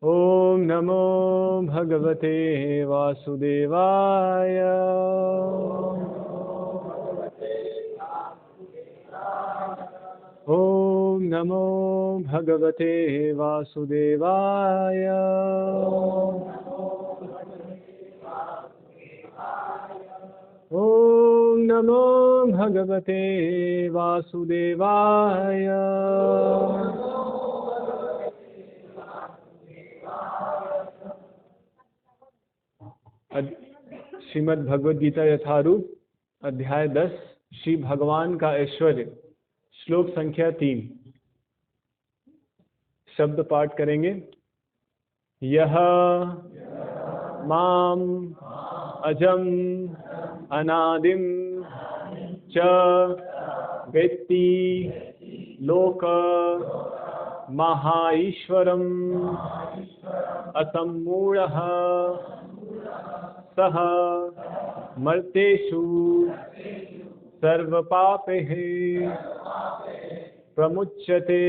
ओम नमो भगवते वासुदेवाय। ओम नमो भगवते वासुदेवाय। ओम नमो भगवते वासुदेवाय। श्रीमद् भगवद गीता यथारूप अध्याय 10 श्री भगवान का ऐश्वर्य श्लोक संख्या 3 शब्द पाठ करेंगे। यह माम अजम अनादिम च वेत्ति लोक महाईश्वरम असम्मूढ़ः सह मर्तेषु सर्वपापैः प्रमुच्यते।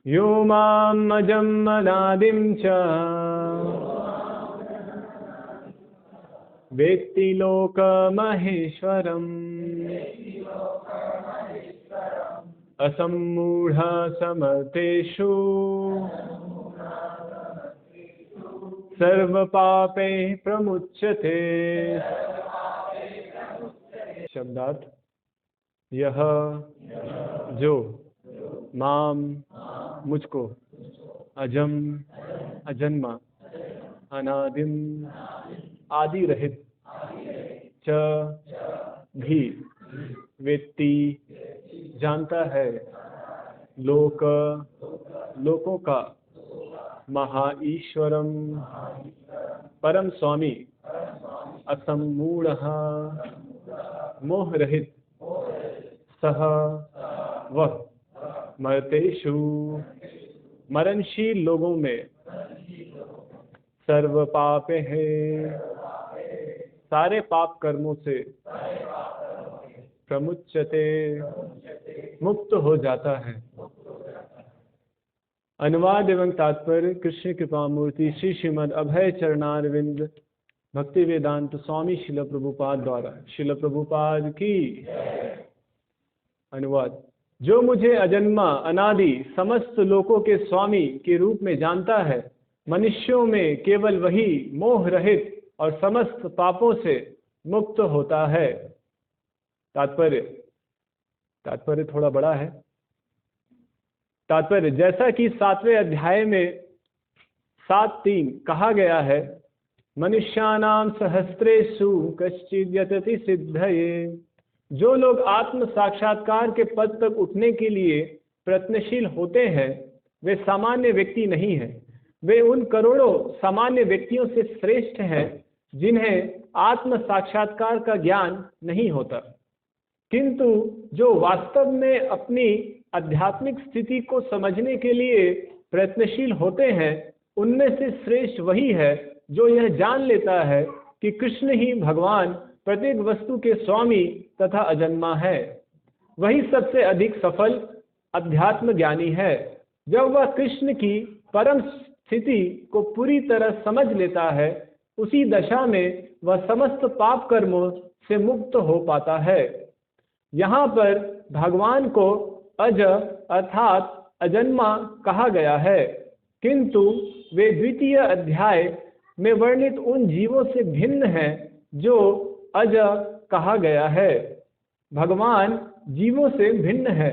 यो माम् अजम् अनादिं च वेत्ति लोकमहेश्वरम् असम्मूढ़ समर्थेषु सर्वपापैः प्रमुच्यते। शब्दार्थ। यह जो माम मुझको अजम अजन्मा अनादिम आदि रहित च भी वेत्ति जानता है लोकों का महाईश्वरम परम स्वामी असम्मूढ़ः मोह रहित सह वह मर्तेषु मरणशील लोगों में सर्व पापे है सारे पाप कर्मों से प्रमुच्यते मुक्त हो जाता है। अनुवाद एवं तात्पर्य कृष्ण कृपा मूर्ति श्री श्रीमद् अभय चरणारविंद भक्ति वेदांत स्वामी शिल प्रभुपाद द्वारा। शिल प्रभुपाद की अनुवाद। जो मुझे अजन्मा अनादि समस्त लोकों के स्वामी के रूप में जानता है, मनुष्यों में केवल वही मोह रहित और समस्त पापों से मुक्त होता है। तात्पर्य थोड़ा बड़ा है। तात्पर्य जैसा कि 7वें अध्याय में 7:3 कहा गया है, मनुष्याणाम सहस्रेषु कश्चिद् यतति सिद्धये। जो लोग आत्म साक्षात्कार के पद तक उठने के लिए प्रयत्नशील होते हैं, वे सामान्य व्यक्ति नहीं हैं। वे उन करोड़ों सामान्य व्यक्तियों से श्रेष्ठ हैं जिन्हें आत्म साक्षात्कार का ज्ञान नहीं होता, किंतु जो वास्तव में अपनी आध्यात्मिक स्थिति को समझने के लिए प्रयत्नशील होते हैं, उनमें से श्रेष्ठ वही है जो यह जान लेता है कि कृष्ण ही भगवान प्रत्येक वस्तु के स्वामी तथा अजन्मा है। वही सबसे अधिक सफल अध्यात्म ज्ञानी है। जब वह कृष्ण की परम स्थिति को पूरी तरह समझ लेता है, उसी दशा में वह समस्त पाप कर्मों से मुक्त हो पाता है। यहाँ पर भगवान को अज अर्थात अजन्मा कहा गया है, किंतु वे द्वितीय अध्याय में वर्णित उन जीवों से भिन्न हैं जो अज कहा गया है। भगवान जीवों से भिन्न है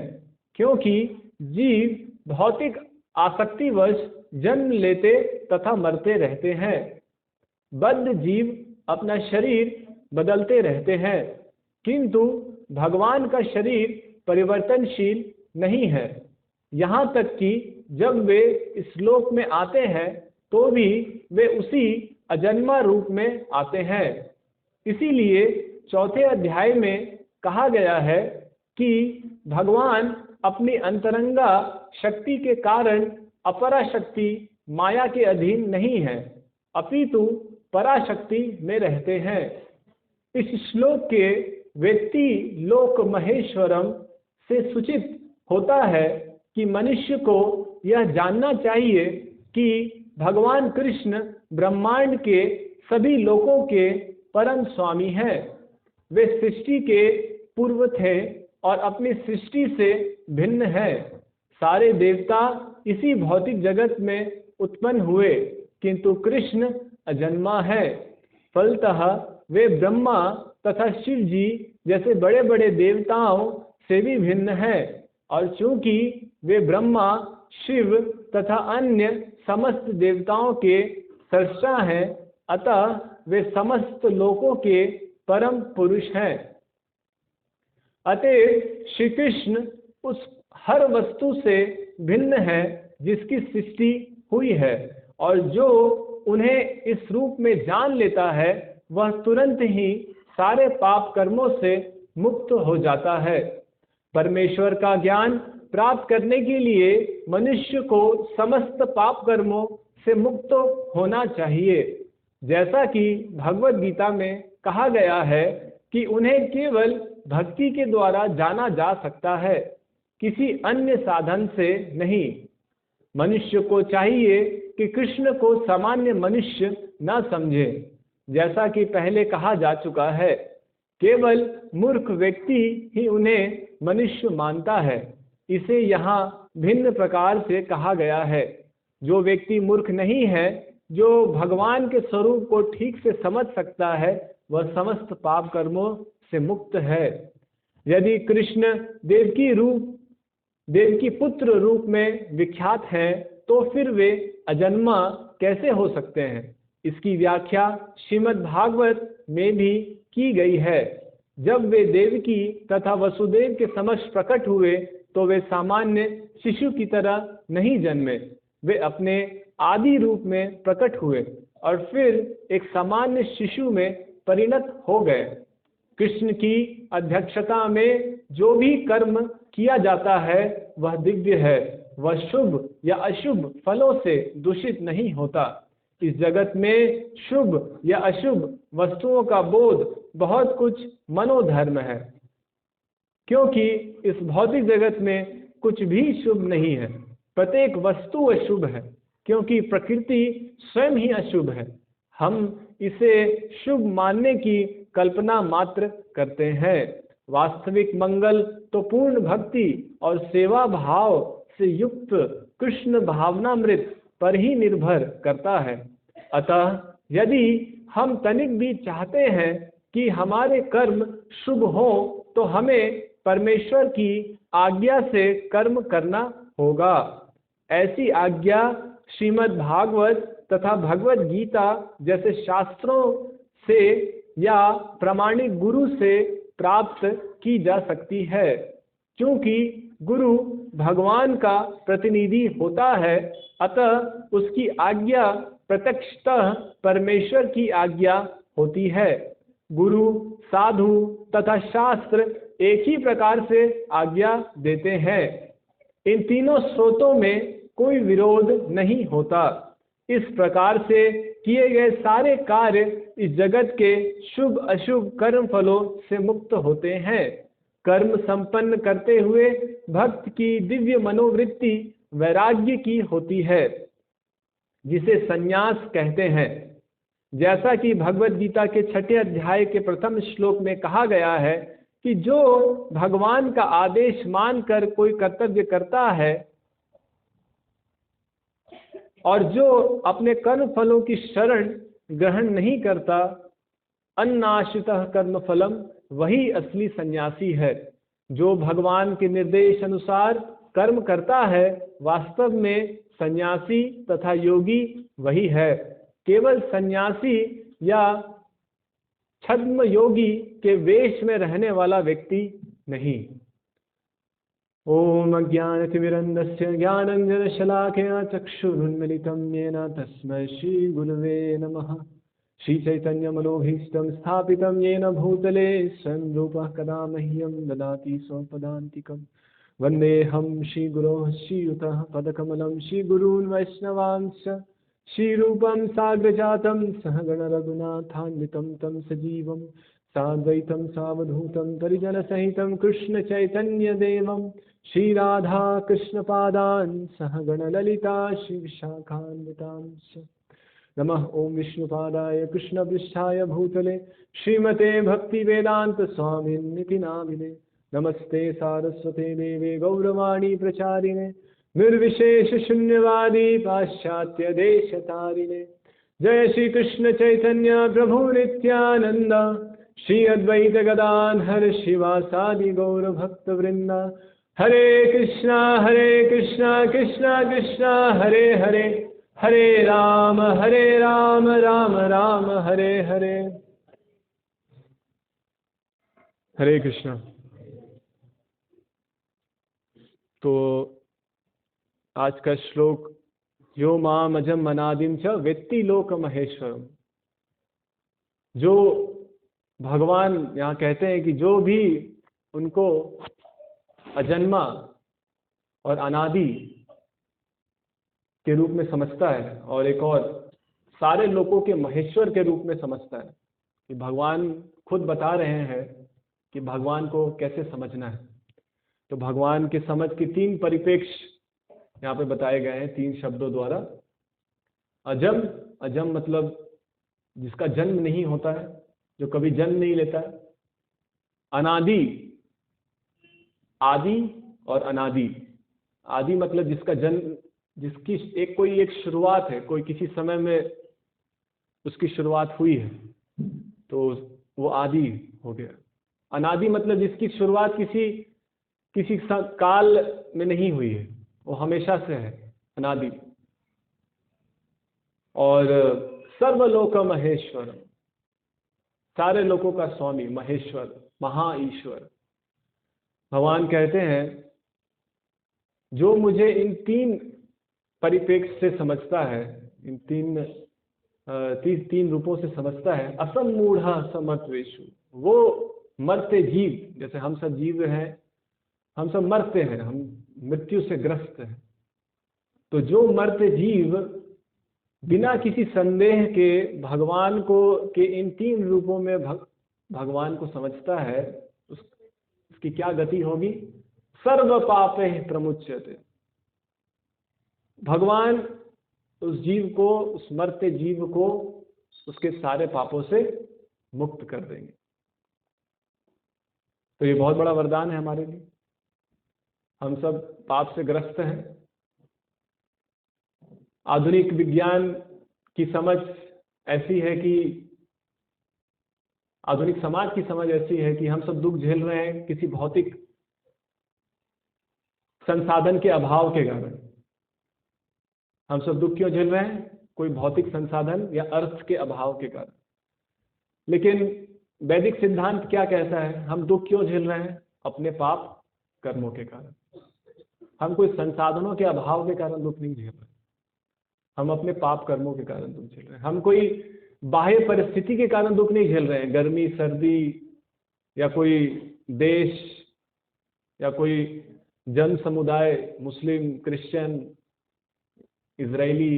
क्योंकि जीव भौतिक आसक्तिवश जन्म लेते तथा मरते रहते हैं। बद्ध जीव अपना शरीर बदलते रहते हैं, किंतु भगवान का शरीर परिवर्तनशील नहीं है। यहाँ तक कि जब वे इस लोक में आते हैं तो भी वे उसी अजन्मा रूप में आते हैं। इसीलिए 4थे अध्याय में कहा गया है कि भगवान अपनी अंतरंगा शक्ति के कारण अपरा शक्ति माया के अधीन नहीं है, अपितु पराशक्ति में रहते हैं। इस श्लोक के व्यक्ति लोक महेश्वरम से सूचित होता है कि मनुष्य को यह जानना चाहिए कि भगवान कृष्ण ब्रह्मांड के सभी लोकों के परम स्वामी हैं। वे सृष्टि के पूर्व थे और अपनी सृष्टि से भिन्न है। सारे देवता इसी भौतिक जगत में उत्पन्न हुए, किंतु कृष्ण अजन्मा है। फलतः वे ब्रह्मा तथा शिव जी जैसे बड़े बड़े देवताओं से भी भिन्न है। और चूंकि वे ब्रह्मा, शिव तथा अन्य समस्त देवताओं के सृष्टा हैं, अतः वे समस्त लोकों के परम पुरुष हैं। अतएव श्री कृष्ण उस हर वस्तु से भिन्न है जिसकी सृष्टि हुई है, और जो उन्हें इस रूप में जान लेता है वह तुरंत ही सारे पाप कर्मों से मुक्त हो जाता है। परमेश्वर का ज्ञान प्राप्त करने के लिए मनुष्य को समस्त पाप कर्मों से मुक्त होना चाहिए। जैसा कि भगवद गीता में कहा गया है कि उन्हें केवल भक्ति के द्वारा जाना जा सकता है, किसी अन्य साधन से नहीं। मनुष्य को चाहिए कि कृष्ण को सामान्य मनुष्य न समझे। जैसा कि पहले कहा जा चुका है, केवल मूर्ख व्यक्ति ही उन्हें मनुष्य मानता है। इसे यहाँ भिन्न प्रकार से कहा गया है। जो व्यक्ति मूर्ख नहीं है, जो भगवान के स्वरूप को ठीक से समझ सकता है, वह समस्त पाप कर्मों से मुक्त है। यदि कृष्ण देवकी पुत्र रूप में विख्यात हैं, तो फिर वे अजन्मा कैसे हो सकते हैं? इसकी व्याख्या श्रीमद् भागवत में भी की गई है। जब वे देवकी तथा वसुदेव के समक्ष प्रकट हुए तो वे सामान्य शिशु की तरह नहीं जन्मे। वे अपने आदि रूप में प्रकट हुए और फिर एक सामान्य शिशु में परिणत हो गए। कृष्ण की अध्यक्षता में जो भी कर्म किया जाता है वह दिव्य है। वह शुभ या अशुभ फलों से दूषित नहीं होता। इस जगत में शुभ या अशुभ वस्तुओं का बोध बहुत कुछ मनोधर्म है, क्योंकि इस भौतिक जगत में कुछ भी शुभ नहीं है। प्रत्येक वस्तु अशुभ है, क्योंकि प्रकृति स्वयं ही अशुभ है। हम इसे शुभ मानने की कल्पना मात्र करते हैं। वास्तविक मंगल तो पूर्ण भक्ति और सेवा भाव से युक्त कृष्ण भावनामृत पर ही निर्भर करता है। अतः यदि हम तनिक भी चाहते हैं कि हमारे कर्म शुभ हो, तो हमें परमेश्वर की आज्ञा से कर्म करना होगा। ऐसी आज्ञा श्रीमद् भागवत तथा भगवद गीता जैसे शास्त्रों से या प्रामाणिक गुरु से प्राप्त की जा सकती है। क्योंकि गुरु भगवान का प्रतिनिधि होता है, अतः उसकी आज्ञा प्रत्यक्षतः परमेश्वर की आज्ञा होती है। गुरु, साधु तथा शास्त्र एक ही प्रकार से आज्ञा देते हैं। इन तीनों स्रोतों में कोई विरोध नहीं होता। इस प्रकार से किए गए सारे कार्य इस जगत के शुभ अशुभ कर्म फलों से मुक्त होते हैं। कर्म संपन्न करते हुए भक्त की दिव्य मनोवृत्ति वैराग्य की होती है, जिसे संन्यास कहते हैं। जैसा कि भगवद गीता के 6 अध्याय के प्रथम श्लोक में कहा गया है कि जो भगवान का आदेश मानकर कोई कर्तव्य करता है और जो अपने कर्म फलों की शरण ग्रहण नहीं करता, अन्नाश्रितः कर्म फलम, वही असली सन्यासी है। जो भगवान के निर्देश अनुसार कर्म करता है, वास्तव में सन्यासी तथा योगी वही है। केवल सन्यासी या छद्म योगी के वेश में रहने वाला व्यक्ति नहीं। ओम अज्ञानतिमिरन्धस्य ज्ञानाञ्जनशलाकया चक्षुरुन्मिलितं येन तस्मै श्रीगुरवे नमः। श्रीचैतन्यमनोभीष्टं स्थापितं येन भूतले स्वयं रूपः कदा मह्यं ददाति स्वपदान्तिकम्। वन्देऽहं श्रीगुरोः श्रीयुतः पदकमलं श्रीगुरून् वैष्णवांश्च श्रीरूपं साग्रजातं सहगणरघुनाथान्वितं तं सजीवं साद्वैतं सावधूतं परिजनसहितं कृष्णचैतन्यदेवं श्री राधा कृष्ण पादान सह गण ललिता श्री विशाखान्वितांश। नमः ओम विष्णुपादाय कृष्ण पृष्ठाय भूतले श्रीमते भक्ति वेदांत स्वामिन्निति नामिने। नमस्ते सारस्वते देवे गौरवाणी प्रचारिणे निर्विशेष शून्यवादी पाश्चात्य देश तारिणे। जय श्री कृष्ण चैतन्य प्रभु नित्यानंद श्री अद्वैत गदाधर शिवासादि गौर भक्त वृंदा। हरे कृष्णा कृष्णा कृष्णा हरे हरे, हरे राम राम राम हरे हरे। हरे कृष्णा। तो आज का श्लोक, यो माम अजम अनादिम च वेत्ति लोक महेश्वरम। जो भगवान यहाँ कहते हैं कि जो भी उनको अजन्मा और अनादि के रूप में समझता है और एक और सारे लोगों के महेश्वर के रूप में समझता है, कि भगवान खुद बता रहे हैं कि भगवान को कैसे समझना है। तो भगवान की समझ की तीन परिप्रेक्ष्य यहाँ पे बताए गए हैं तीन शब्दों द्वारा। अजम, अजम मतलब जिसका जन्म नहीं होता है, जो कभी जन्म नहीं लेता है। अनादि, आदि और अनादि। आदि मतलब जिसका जन्म, जिसकी एक शुरुआत है, कोई किसी समय में उसकी शुरुआत हुई है, तो वो आदि हो गया। अनादि मतलब जिसकी शुरुआत किसी काल में नहीं हुई है, वो हमेशा से है, अनादि। और सर्वलोक महेश्वर, सारे लोगों का स्वामी, महेश्वर, महा ईश्वर। भगवान कहते हैं जो मुझे इन तीन परिप्रेक्ष्य से समझता है, इन तीन रूपों से समझता है, असमूढ़ समत्वेषु, वो मरते जीव, जैसे हम सब जीव हैं, हम सब मरते हैं, हम मृत्यु से ग्रस्त हैं। तो जो मरते जीव बिना किसी संदेह के भगवान को के इन तीन रूपों में भगवान को समझता है, उसकी क्या गति होगी? सर्व पापे प्रमुच्यते। भगवान उस जीव को, उस मरते जीव को उसके सारे पापों से मुक्त कर देंगे। तो ये बहुत बड़ा वरदान है हमारे लिए। हम सब पाप से ग्रस्त हैं। आधुनिक विज्ञान की समझ ऐसी है कि, आधुनिक समाज की समझ ऐसी है कि हम सब दुख झेल रहे हैं किसी भौतिक संसाधन के अभाव के कारण। हम सब दुख क्यों झेल रहे हैं? कोई भौतिक संसाधन या अर्थ के अभाव के कारण। लेकिन वैदिक सिद्धांत क्या कहता है? हम दुख क्यों झेल रहे हैं? अपने पाप कर्मों के कारण। हम कोई संसाधनों के अभाव के कारण दुख नहीं झेल रहे, हम अपने पाप कर्मों के कारण दुख झेल रहे हैं। हम कोई बाह्य परिस्थिति के कारण दुख नहीं झेल रहे हैं, गर्मी, सर्दी, या कोई देश, या कोई जन समुदाय, मुस्लिम, क्रिश्चियन, इजरायली,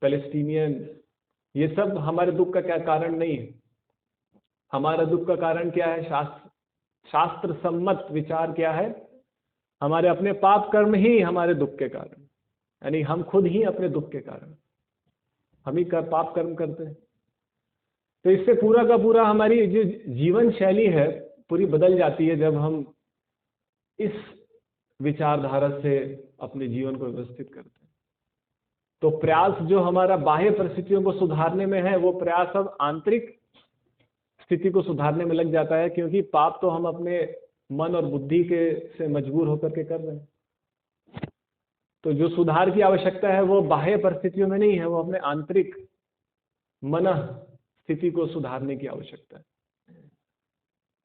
पैलेस्टीनियन, ये सब हमारे दुख का क्या कारण नहीं है। हमारा दुख का कारण क्या है? शास्त्र सम्मत विचार क्या है? हमारे अपने पाप कर्म ही हमारे दुख के कारण, यानी हम खुद ही अपने दुख के कारण, हम ही पाप कर्म करते हैं। तो इससे पूरा का पूरा हमारी जो जीवन शैली है पूरी बदल जाती है जब हम इस विचारधारा से अपने जीवन को व्यवस्थित करते हैं। तो प्रयास जो हमारा बाह्य परिस्थितियों को सुधारने में है, वो प्रयास अब आंतरिक स्थिति को सुधारने में लग जाता है, क्योंकि पाप तो हम अपने मन और बुद्धि के से मजबूर होकर के कर रहे हैं। तो जो सुधार की आवश्यकता है वो बाह्य परिस्थितियों में नहीं है, वो अपने आंतरिक मन स्थिति को सुधारने की आवश्यकता है।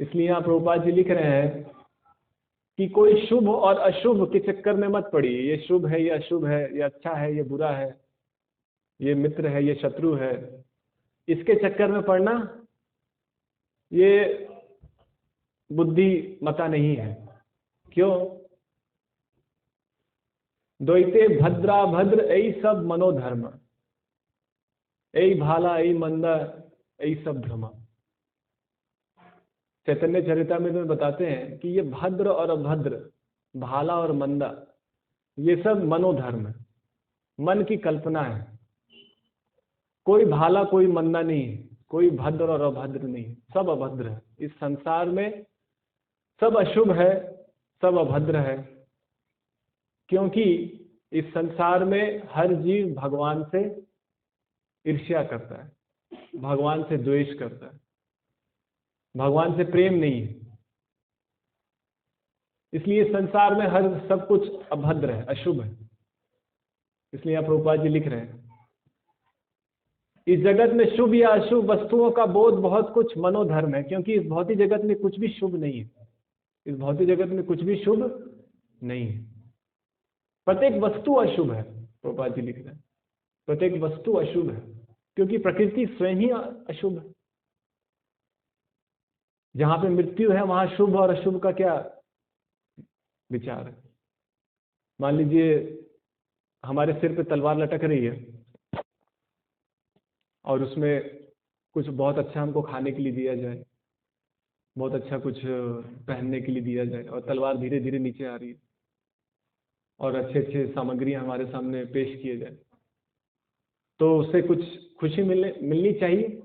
इसलिए यहाँ प्रभुपाद जी लिख रहे हैं कि कोई शुभ और अशुभ के चक्कर में मत पड़िए। ये शुभ है, ये अशुभ है, ये अच्छा है, ये बुरा है, ये मित्र है, ये शत्रु है, इसके चक्कर में पड़ना ये बुद्धिमता नहीं है। क्यों? द्वैते भद्रा भद्र ऐ सब मनोधर्म, ऐ भाला ऐ मंदा ऐ सब भ्रम। चैतन्य चरितामृत में बताते हैं कि ये भद्र और अभद्र, भाला और मंदा, ये सब मनोधर्म है, मन की कल्पना है। कोई भाला कोई मंदा नहीं है, कोई भद्र और अभद्र नहीं है, सब अभद्र है। इस संसार में सब अशुभ है, सब अभद्र है, क्योंकि इस संसार में हर जीव भगवान से ईर्ष्या करता है, भगवान से द्वेष करता है, भगवान से प्रेम नहीं है। इसलिए संसार में हर सब कुछ अभद्र है, अशुभ है। इसलिए यहाँ प्रभुपाद जी लिख रहे हैं, इस जगत में शुभ या अशुभ वस्तुओं का बोध बहुत कुछ मनोधर्म है, क्योंकि इस भौतिक जगत में कुछ भी शुभ नहीं है। इस भौतिक जगत में कुछ भी शुभ नहीं है, प्रत्येक वस्तु अशुभ है। प्रभुपाद जी लिख रहे हैं, प्रत्येक वस्तु अशुभ है, क्योंकि प्रकृति स्वयं ही अशुभ है। जहां पे मृत्यु है वहां शुभ और अशुभ का क्या विचार है। मान लीजिए हमारे सिर पे तलवार लटक रही है और उसमें कुछ बहुत अच्छा हमको खाने के लिए दिया जाए, बहुत अच्छा कुछ पहनने के लिए दिया जाए, और तलवार धीरे धीरे नीचे आ रही है और अच्छे अच्छे सामग्रियां हमारे सामने पेश किए जाए, तो उससे कुछ खुशी मिलनी चाहिए।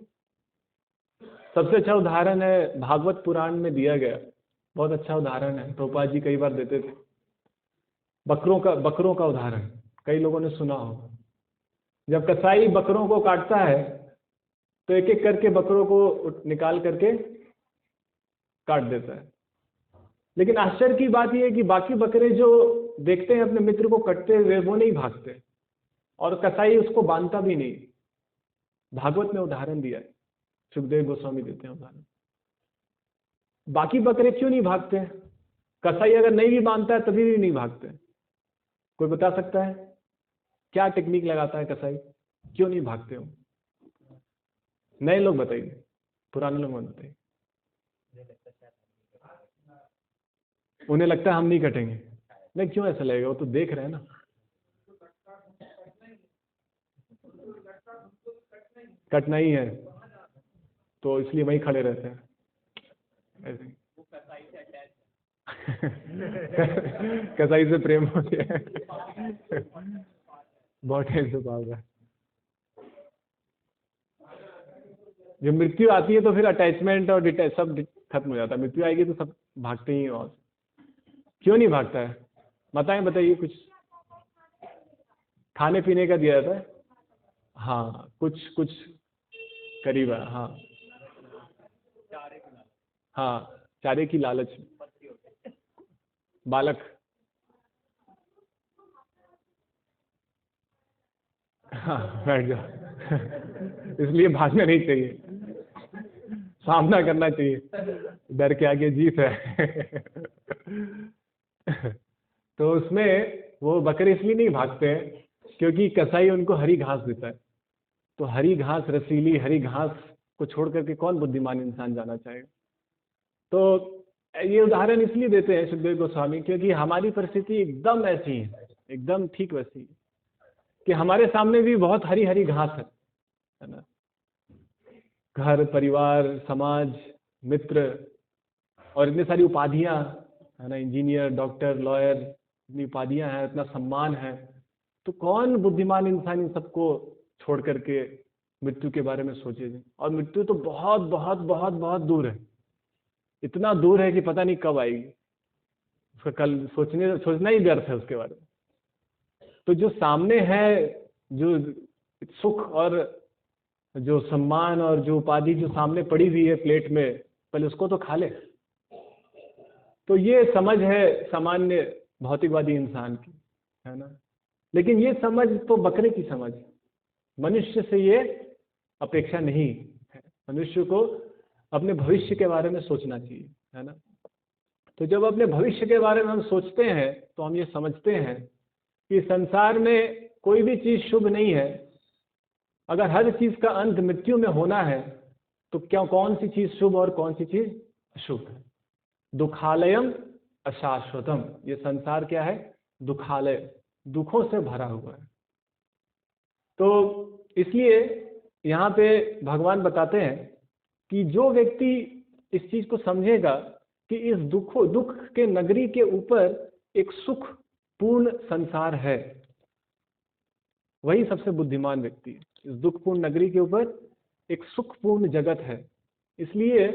सबसे अच्छा उदाहरण है भागवत पुराण में दिया गया, बहुत अच्छा उदाहरण है, प्रभुपाद जी कई बार देते थे, बकरों का उदाहरण कई लोगों ने सुना होगा। जब कसाई बकरों को काटता है तो एक एक करके बकरों को निकाल करके काट देता है, लेकिन आश्चर्य की बात यह है कि बाकी बकरे जो देखते हैं अपने मित्र को कटते हुए वो नहीं भागते, और कसाई उसको बांधता भी नहीं। भागवत में उदाहरण दिया है, सुखदेव गोस्वामी देते हैं उदाहरण। बाकी बकरे क्यों नहीं भागते हैं? कसाई अगर नहीं भी बांधता है तभी भी नहीं भागते। कोई बता सकता है क्या टेक्निक लगाता है कसाई, क्यों नहीं भागते हो? नए लोग बताइए, पुराने लोग मत बताइए। उन्हें लगता है हम नहीं कटेंगे। नहीं, क्यों ऐसा लगेगा? वो तो देख रहे हैं ना। कटना ही है तो इसलिए वहीं खड़े रहते हैं ऐसे। कसाई से प्रेम हो गया बहुत टाइम से भाग रहा। जब मृत्यु आती है तो फिर अटैचमेंट और सब खत्म हो जाता है। मृत्यु आएगी तो सब भागते ही हैं। और क्यों नहीं भागता है बताइए कुछ। खाने पीने का दिया जाता है, हाँ कुछ करीब है, हाँ हाँ, चारे की लालच, बालक, हाँ बैठ जाओ इसलिए भागना नहीं चाहिए, सामना करना चाहिए, डर के आगे जीत है तो उसमें वो बकरे इसलिए नहीं भागते हैं क्योंकि कसाई उनको हरी घास देता है। तो हरी घास, रसीली हरी घास को छोड़ करके कौन बुद्धिमान इंसान जाना चाहेगा। तो ये उदाहरण इसलिए देते हैं सुखदेव गोस्वामी क्योंकि हमारी परिस्थिति एकदम ऐसी है, एकदम ठीक वैसी है कि हमारे सामने भी बहुत हरी हरी घास है ना। घर, परिवार, समाज, मित्र और इतनी सारी उपाधियां है ना, इंजीनियर, डॉक्टर, लॉयर, इतनी उपाधियां हैं, इतना सम्मान है। तो कौन बुद्धिमान इंसान इन सबको छोड़ करके मृत्यु के बारे में सोचेगा। और मृत्यु तो बहुत बहुत बहुत बहुत दूर है, इतना दूर है कि पता नहीं कब आएगी, उसका कल सोचना ही व्यर्थ है उसके बारे में। तो जो सामने है, जो सुख और जो सम्मान और जो उपाधि जो सामने पड़ी हुई है प्लेट में, पहले उसको तो खा ले। तो ये समझ है सामान्य भौतिकवादी इंसान की, है ना। लेकिन ये समझ तो बकरे की समझ, मनुष्य से ये अपेक्षा नहीं है। मनुष्य को अपने भविष्य के बारे में सोचना चाहिए, है ना। तो जब अपने भविष्य के बारे में हम सोचते हैं तो हम ये समझते हैं कि संसार में कोई भी चीज शुभ नहीं है। अगर हर चीज का अंत मृत्यु में होना है तो क्या कौन सी चीज शुभ और कौन सी चीज अशुभ है। दुखालयम अशाश्वतम, ये संसार क्या है? दुखालय, दुखों से भरा हुआ है। तो इसलिए यहाँ पे भगवान बताते हैं कि जो व्यक्ति इस चीज को समझेगा कि इस दुख के नगरी के ऊपर एक सुख पूर्ण संसार है, वही सबसे बुद्धिमान व्यक्ति है। इस दुखपूर्ण नगरी के ऊपर एक सुखपूर्ण जगत है। इसलिए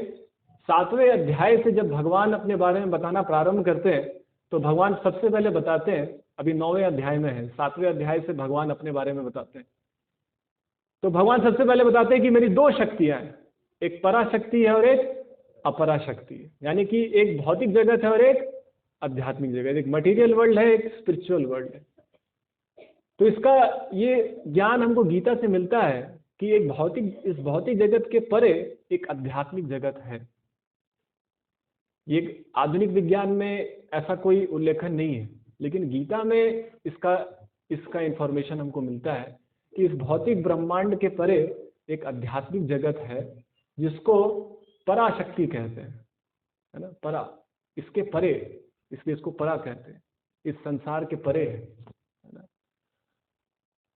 7वें अध्याय से जब भगवान अपने बारे में बताना प्रारंभ करते हैं तो भगवान सबसे पहले बताते हैं, अभी 9वें अध्याय में है, 7वें अध्याय से भगवान अपने बारे में बताते हैं। तो भगवान सबसे पहले बताते हैं कि मेरी दो शक्तियां हैं, एक पराशक्ति है और एक अपराशक्ति है। यानी कि एक भौतिक जगत है और एक आध्यात्मिक जगत, एक मटेरियल वर्ल्ड है, एक स्पिरिचुअल वर्ल्ड है। तो इसका ये ज्ञान हमको गीता से मिलता है कि इस भौतिक जगत के परे एक आध्यात्मिक जगत है। ये आधुनिक विज्ञान में ऐसा कोई उल्लेखन नहीं है, लेकिन गीता में इसका इंफॉर्मेशन हमको मिलता है कि इस भौतिक ब्रह्मांड के परे एक आध्यात्मिक जगत है जिसको पराशक्ति कहते हैं, है ना। परा, इसके परे, इसलिए इसको परा कहते हैं, इस संसार के परे है ना।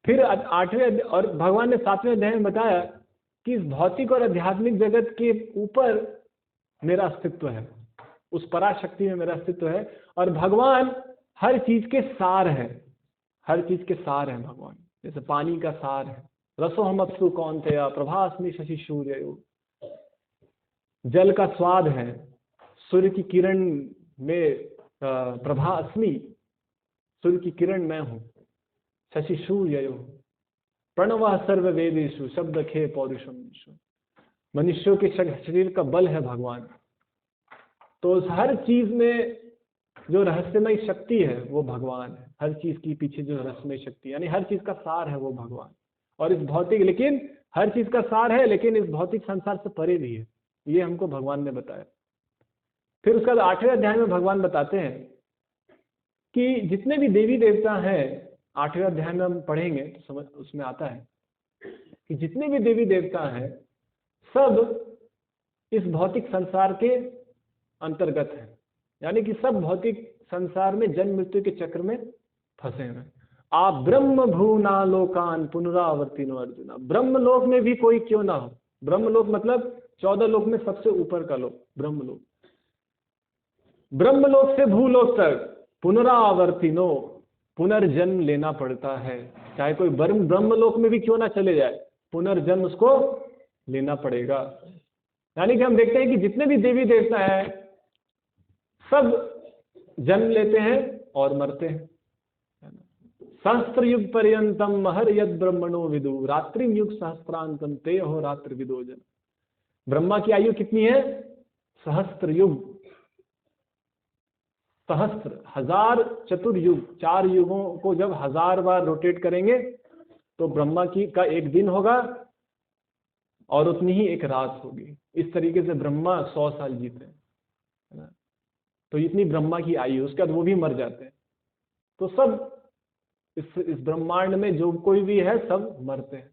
फिर 8वें और भगवान ने 7वें अध्याय में बताया कि इस भौतिक और आध्यात्मिक जगत के ऊपर मेरा अस्तित्व है, उस पराशक्ति में मेरा अस्तित्व है। और भगवान हर चीज के सार है, हर चीज के सार है भगवान। जैसे पानी का सार है, रसोहमत्सु कौन्तेय प्रभास्मि शशि सूर्ययो, जल का स्वाद है, सूर्य की किरण में प्रभा अस्मि, सूर्य की किरण मैं हूं, शशि सूर्ययो, प्रणव सर्व वेदेषु शब्द खे पौरुषम, मनुष्यों के शरीर का बल है भगवान। तो उस हर चीज में जो रहस्यमय शक्ति है वो भगवान है। हर चीज के पीछे जो रहस्यमय शक्ति, यानी हर चीज का सार है वो भगवान। और इस भौतिक, लेकिन हर चीज का सार है लेकिन इस भौतिक संसार से परे भी है, ये हमको भगवान ने बताया। फिर उसके बाद 8वें अध्याय में भगवान बताते हैं कि जितने भी देवी देवता हैं, 8वें अध्याय में हम पढ़ेंगे तो समझ उसमें आता है कि जितने भी देवी देवता हैं सब इस भौतिक संसार के अंतर्गत है। यानी कि सब भौतिक संसार में जन्म मृत्यु के चक्र में फंसे हुए। आप ब्रह्म भूना लोकान पुनरावर्तिनो अर्जुना, ब्रह्म लोक में भी कोई क्यों ना हो। ब्रह्म लोक मतलब 14 लोक में सबसे ऊपर का लोक ब्रह्म लोक। ब्रह्म लोक से भूलोक तक पुनरावर्तिनो, पुनर्जन्म लेना पड़ता है। चाहे कोई ब्रह्म लोक में भी क्यों ना चले जाए, पुनर्जन्म उसको लेना पड़ेगा। यानी कि हम देखते हैं कि जितने भी देवी देवता हैं सब जन्म लेते हैं और मरते हैं। सहस्त्र युग पर्यंतम महर यद ब्रह्मणो विदु रात्रि युग सहस्त्रांतम ते हो रात्रि विदो जन। ब्रह्मा की आयु कितनी है? सहस्त्र युग, सहस्त्र, 1000 चतुर्युग, 4 युगों को जब 1000 बार रोटेट करेंगे तो ब्रह्मा की का एक दिन होगा और उतनी ही एक रात होगी। इस तरीके से ब्रह्मा 100 साल जीते हैं, है ना। तो इतनी ब्रह्मा की आयु, उसके बाद वो भी मर जाते हैं। तो सब इस ब्रह्मांड में जो कोई भी है सब मरते हैं।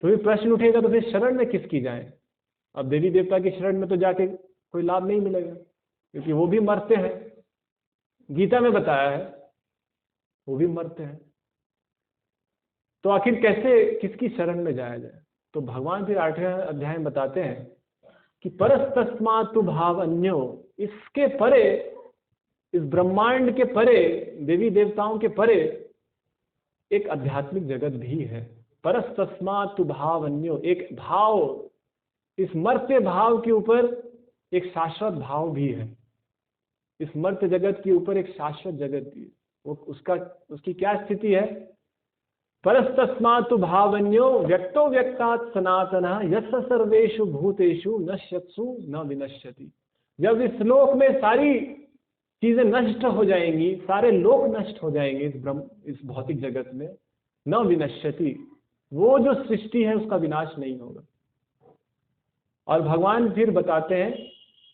तो फिर प्रश्न उठेगा, तो फिर शरण में किसकी जाए? अब देवी देवता की शरण में तो जाके कोई लाभ नहीं मिलेगा, क्योंकि वो भी मरते हैं। गीता में बताया है वो भी मरते हैं। तो आखिर कैसे किसकी शरण में जाया जाए? तो भगवान फिर 8वें अध्याय में बताते हैं कि परस्तस्मातु भाव अन्यो, इसके परे, इस ब्रह्मांड के परे, देवी देवताओं के परे एक आध्यात्मिक जगत भी है। परस्तस्मातु भाव अन्यो, एक भाव, इस मर्त्य भाव के ऊपर एक शाश्वत भाव भी है। इस मर्त्य जगत के ऊपर एक शाश्वत जगत भी है। वो उसकी क्या स्थिति है? परस्तस्मातु भावन्यो व्यक्तो व्यक्तात् सनातनः यस्य सर्वेषु भूतेषु नश्यत्सु न विनश्यति। जब इस लोक में सारी चीजें नष्ट हो जाएंगी, सारे लोक नष्ट हो जाएंगे इस भौतिक जगत में, न विनश्यति, वो जो सृष्टि है उसका विनाश नहीं होगा। और भगवान फिर बताते हैं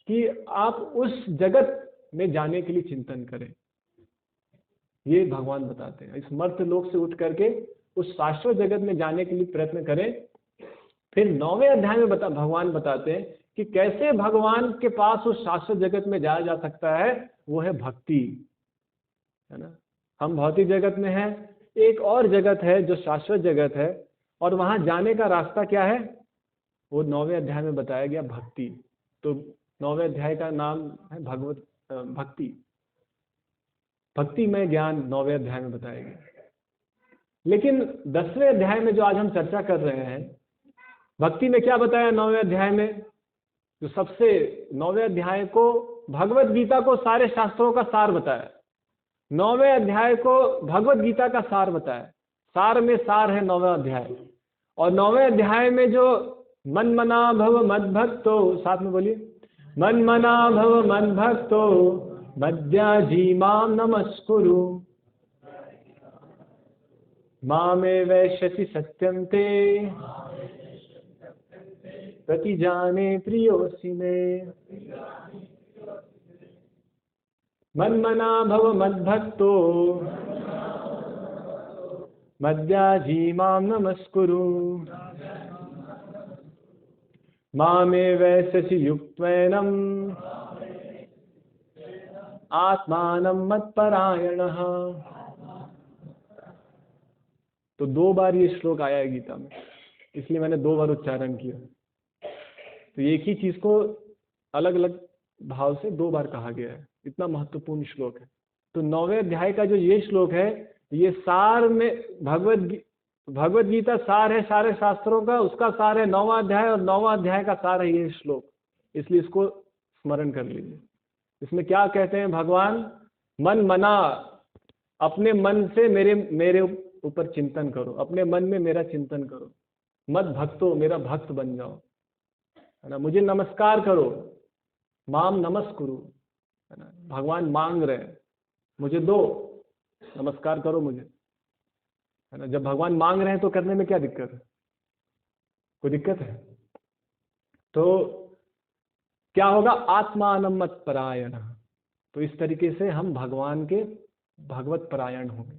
कि आप उस जगत में जाने के लिए चिंतन करें। ये भगवान बताते हैं, इस मर्त्य लोक से उठ करके उस शाश्वत जगत में जाने के लिए प्रयत्न करें। फिर 9वें अध्याय में भगवान बताते हैं कि कैसे भगवान के पास उस शाश्वत जगत में जाया जा सकता है। वो है भक्ति, है ना। हम भौतिक जगत में हैं, एक और जगत है जो शाश्वत जगत है, और वहां जाने का रास्ता क्या है वो 9वें अध्याय में बताया गया, भक्ति। तो 9वें अध्याय का नाम है भगवत भक्ति। भक्ति में ज्ञान 9वें अध्याय में बताया गया। लेकिन 10वें अध्याय में जो आज हम चर्चा कर रहे हैं, भक्ति में क्या बताया 9वें अध्याय में? जो सबसे 9वें अध्याय को, भगवत गीता को सारे शास्त्रों का सार बताया। 9वें अध्याय को भगवत गीता का सार बताया। सार में सार है 9वां अध्याय। और 9वें अध्याय में जो मन मना भव मद भक्तो, साथ में बोलिए, मन मना भव मद भक्तो मद्याजी माम नमस्कुरु मामे वैश्यसि सत्यं ते प्रति जाने प्रियोसि में। मन मना भव मद भक्तो मद्याजी माम नमस्कुरु मामे वैश्यसि युक्त्वैनम आत्मानं मत्परायणः। तो 2 बार ये श्लोक आया है गीता में, इसलिए मैंने 2 बार उच्चारण किया। तो एक ही चीज को अलग अलग भाव से 2 बार कहा गया है। इतना महत्वपूर्ण श्लोक है। तो 9वें अध्याय का जो ये श्लोक है, ये सार में भगवत गीता सार है सारे शास्त्रों का, उसका सार है 9वां अध्याय, और 9वां अध्याय का सार है ये श्लोक। इसलिए इसको स्मरण कर लीजिए। इसमें क्या कहते हैं भगवान? मन मना, अपने मन से मेरे ऊपर चिंतन करो, अपने मन में मेरा चिंतन करो। मत भक्तो, मेरा भक्त बन जाओ, है ना। मुझे नमस्कार करो, माम नमस्कुरु, है ना। भगवान मांग रहे हैं, मुझे दो, नमस्कार करो मुझे, है ना। जब भगवान मांग रहे हैं तो करने में क्या दिक्कत है? कोई दिक्कत है? तो क्या होगा? आत्मानं मत्परायण। तो इस तरीके से हम भगवान के भगवत परायण होंगे।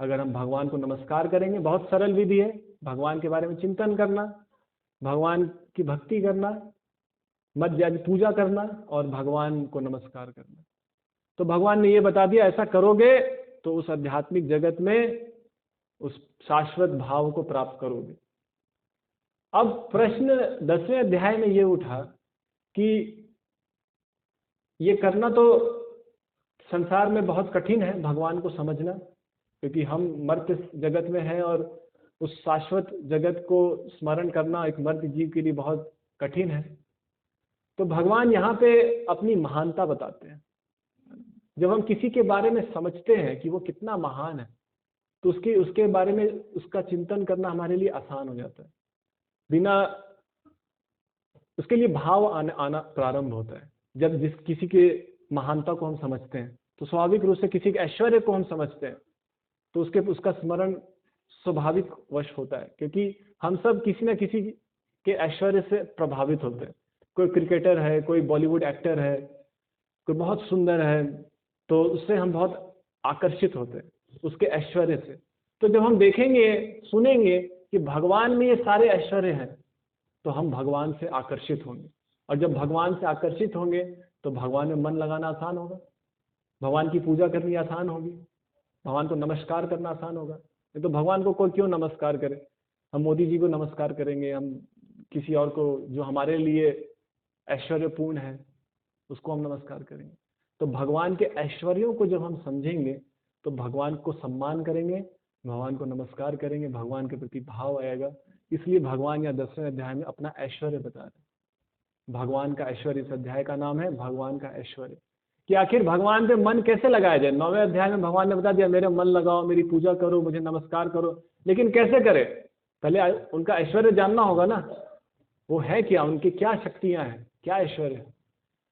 अगर हम भगवान को नमस्कार करेंगे, बहुत सरल विधि है, भगवान के बारे में चिंतन करना, भगवान की भक्ति करना, मध्य पूजा करना और भगवान को नमस्कार करना। तो भगवान ने ये बता दिया, ऐसा करोगे तो उस आध्यात्मिक जगत में उस शाश्वत भाव को प्राप्त करोगे। अब प्रश्न 10वें अध्याय में ये उठा कि ये करना तो संसार में बहुत कठिन है, भगवान को समझना, क्योंकि हम मर्त्य जगत में हैं और उस शाश्वत जगत को स्मरण करना एक मर्त्य जीव के लिए बहुत कठिन है। तो भगवान यहाँ पे अपनी महानता बताते हैं। जब हम किसी के बारे में समझते हैं कि वो कितना महान है, तो उसके बारे में उसका चिंतन करना हमारे लिए आसान हो जाता है। बिना उसके लिए भाव आना प्रारंभ होता है। जब किसी के महानता को हम समझते हैं, तो स्वाभाविक रूप से किसी के ऐश्वर्य को हम समझते हैं, तो उसका स्मरण स्वाभाविक वश होता है, क्योंकि हम सब किसी न किसी के ऐश्वर्य से प्रभावित होते हैं। कोई क्रिकेटर है, कोई बॉलीवुड एक्टर है, कोई बहुत सुंदर है, तो उससे हम बहुत आकर्षित होते हैं, उसके ऐश्वर्य से। तो जब हम देखेंगे सुनेंगे कि भगवान में ये सारे ऐश्वर्य हैं, तो हम भगवान से आकर्षित होंगे। और जब भगवान से आकर्षित होंगे तो भगवान में मन लगाना आसान होगा, भगवान की पूजा करनी आसान होगी, भगवान को नमस्कार करना आसान होगा। नहीं तो भगवान को कोई क्यों नमस्कार करे? हम मोदी जी को नमस्कार करेंगे, हम किसी और को जो हमारे लिए ऐश्वर्यपूर्ण है उसको हम नमस्कार करेंगे। तो भगवान के ऐश्वर्यों को जब हम समझेंगे तो भगवान को सम्मान करेंगे, भगवान को नमस्कार करेंगे, भगवान के प्रति भाव आएगा। इसलिए भगवान या 10वें अध्याय में अपना ऐश्वर्य बता रहे हैं। भगवान का ऐश्वर्य, इस अध्याय का नाम है भगवान का ऐश्वर्य। कि आखिर भगवान पे मन कैसे लगाया जाए? 9वें अध्याय में भगवान ने बता दिया, मेरे मन लगाओ, मेरी पूजा करो, मुझे नमस्कार करो। लेकिन कैसे करे? पहले उनका ऐश्वर्य जानना होगा ना, वो है क्या, उनकी क्या शक्तियां हैं, क्या ऐश्वर्य।